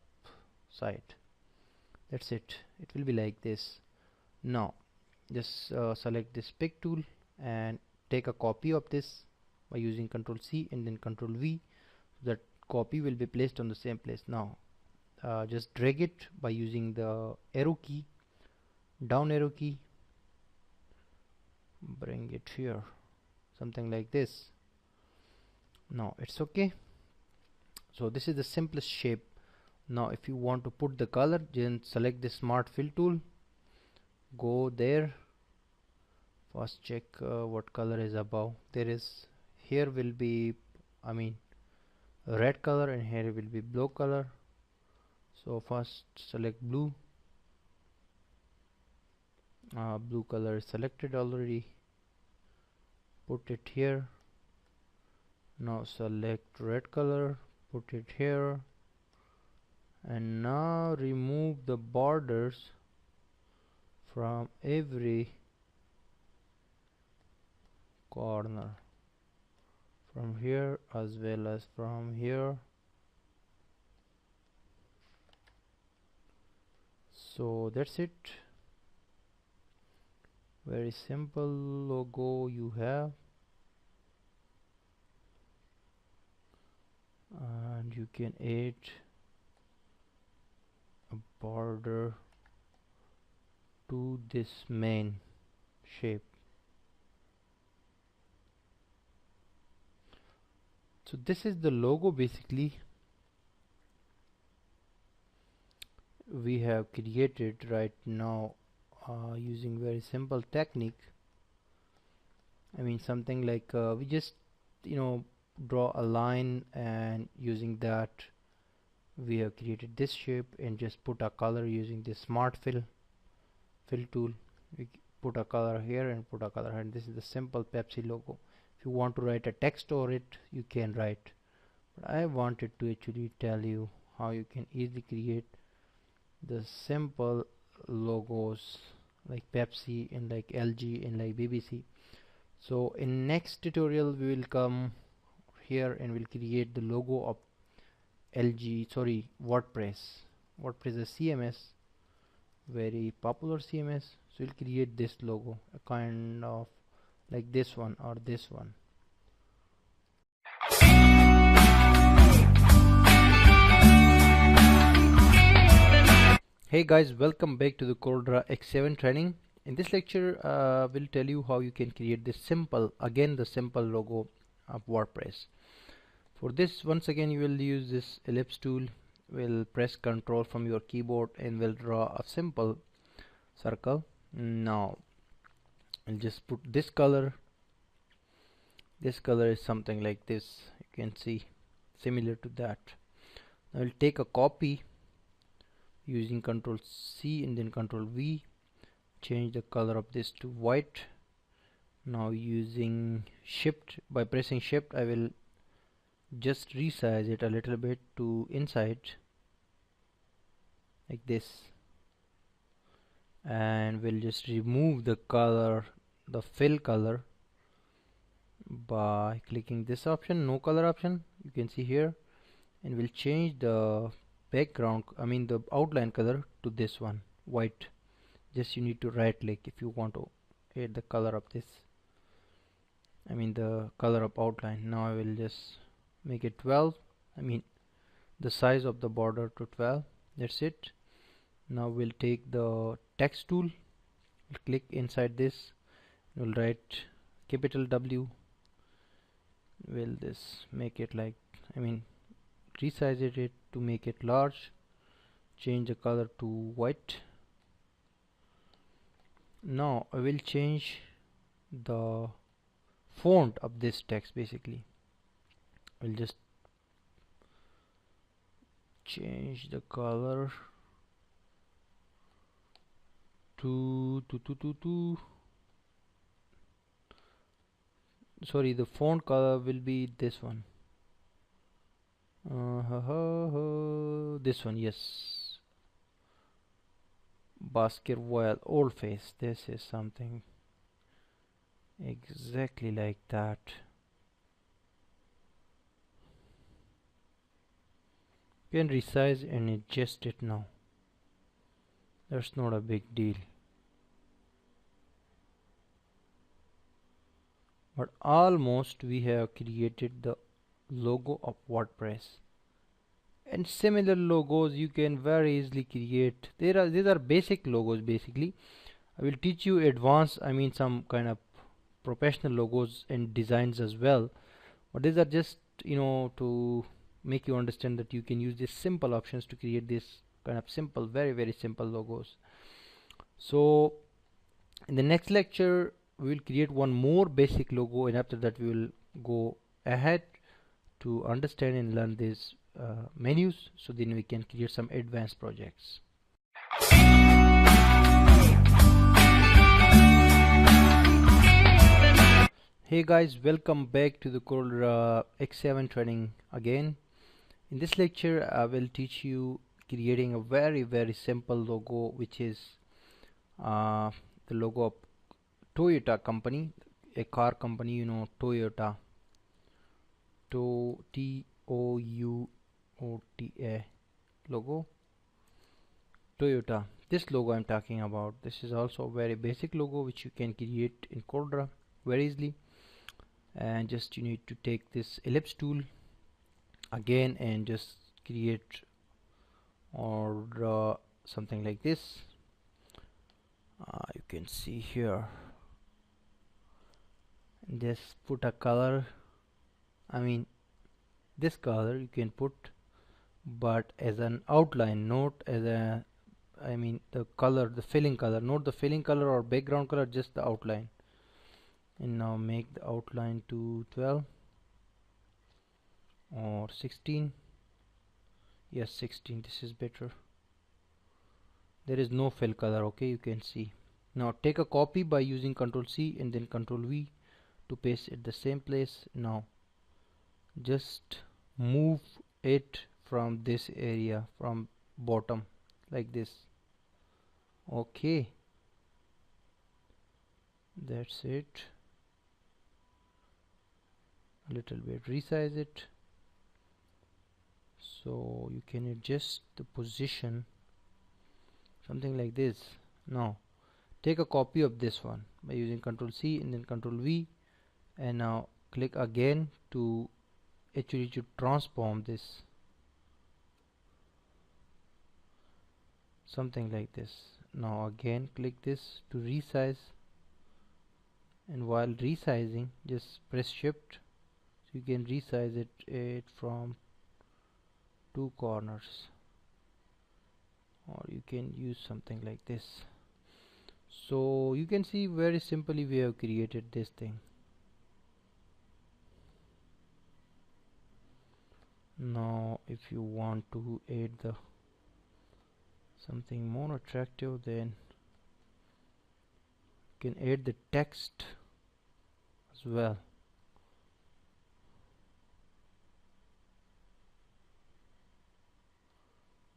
side. That's it. It will be like this. Now just select this pick tool and take a copy of this by using Ctrl C and then Ctrl V. That copy will be placed on the same place. Now just drag it by using the arrow key, down arrow key, bring it here, something like this. Now it's okay. So this is the simplest shape. Now if you want to put the color, then select the smart fill tool, go there, first check what color is above. There is, here will be red color and here will be blue color. So first select blue. Blue color is selected already, put it here. Now select red color, put it here, and now remove the borders from every corner, from here as well as from here. So that's it. Very simple logo you have, and you can add a border to this main shape. So this is the logo basically we have created right now using very simple technique. Something like we just draw a line, and using that we have created this shape and just put a color using this smart fill tool. We put a color here and put a color here, and this is the simple Pepsi logo. If you want to write a text over it, you can write, but I wanted to actually tell you how you can easily create the simple logos like Pepsi and like LG and like BBC. So in next tutorial we will come here and we'll create the logo of WordPress is CMS, very popular CMS. So we'll create this logo, a kind of like this one or this one. Hey guys, welcome back to the CorelDRAW X7 training. In this lecture we'll tell you how you can create this simple logo of WordPress. For this, once again you will use this ellipse tool will press Ctrl from your keyboard and will draw a simple circle. Now I'll just put this color. This color is something like this, you can see, similar to that. I will take a copy using Ctrl C and then Ctrl V, change the color of this to white. Now using shift, by pressing shift, I will just resize it a little bit to inside like this, and we'll just remove the color, the fill color, by clicking this option, no color option, you can see here, and we'll change the background, I mean the outline color, to this one, white. Just you need to right click if you want to add the color of this, I mean the color of outline. Now I will just make it 12, I mean the size of the border to 12. That's it. Now we'll take the text tool, we'll click inside this, we'll write capital W. Will this make it like, I mean resize it to make it large, change the color to white. Now I will change the font of this text. Basically I'll just change the color to sorry, the font color will be this one. This one, yes, Baskerville Old Face. This is something exactly like that. You can resize and adjust it now. That's not a big deal. But almost we have created the logo of WordPress, and similar logos you can very easily create. These are basic logos. Basically I will teach you advanced, I mean some kind of professional logos and designs as well, but these are just, you know, to make you understand that you can use these simple options to create this kind of simple, very simple logos. So in the next lecture we will create one more basic logo, and after that we will go ahead to understand and learn these menus, so then we can create some advanced projects. Hey guys, welcome back to the CorelDRAW X7 training again. In this lecture I will teach you creating a very simple logo, which is the logo of Toyota company, a car company, you know, Toyota, T-O-U-O-T-A logo, Toyota. This logo I'm talking about, this is also a very basic logo which you can create in CorelDRAW very easily. And just you need to take this ellipse tool again and just create or draw something like this. You can see here, just put a color, I mean this color you can put, but as an outline, not as a, I mean the color, the filling color, not the filling color or background color, just the outline. And now make the outline to 12 or 16. Yes, 16, this is better. There is no fill color, okay, you can see. Now take a copy by using Ctrl C and then Ctrl V to paste it the same place. Now just move it from this area, from bottom like this. Okay, that's it. A little bit resize it so you can adjust the position, something like this. Now take a copy of this one by using Ctrl C and then Ctrl V, and now click again to actually to transform this, something like this. Now again click this to resize, and while resizing just press shift, so you can resize it from two corners. or you can use something like this. So you can see very simply we have created this thing. Now if you want to add the something more attractive, then you can add the text as well.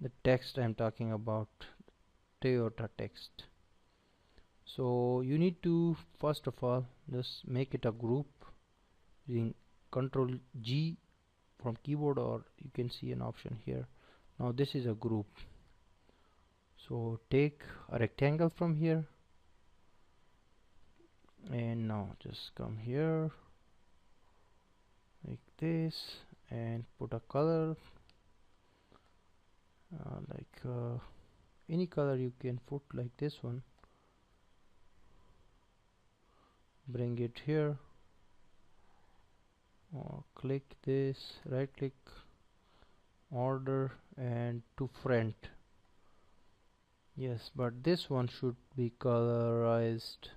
The text I'm talking about, Toyota text. So you need to first of all just make it a group using Control G from keyboard, or you can see an option here. Now this is a group. So take a rectangle from here, and now just come here like this and put a color any color you can put, like this one. Bring it here, or click this, right click, order, and to front. Yes, but this one should be colorized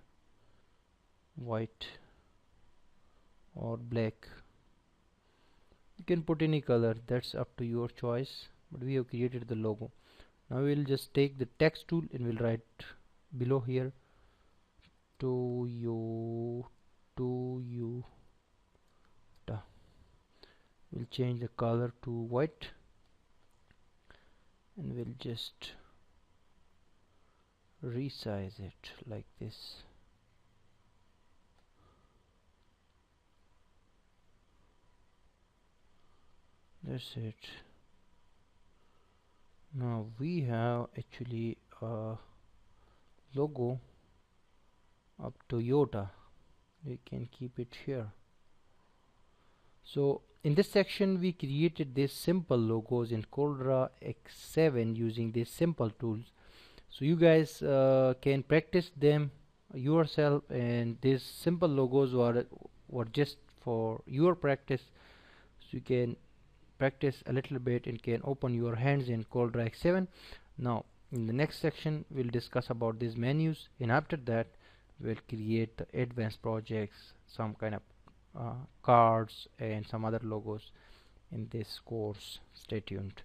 white or black. You can put any color, that's up to your choice, but we have created the logo. Now we'll just take the text tool and we'll write below here Toyota. We'll change the color to white, and we'll just resize it like this. That's it. Now we have actually a logo of Toyota. We can keep it here. So in this section we created these simple logos in CorelDRAW X7 using these simple tools. So you guys can practice them yourself, and these simple logos were just for your practice, so you can practice a little bit and can open your hands in CorelDRAW X7. Now in the next section we'll discuss about these menus, and after that we'll create the advanced projects, some kind of cards and some other logos in this course. Stay tuned.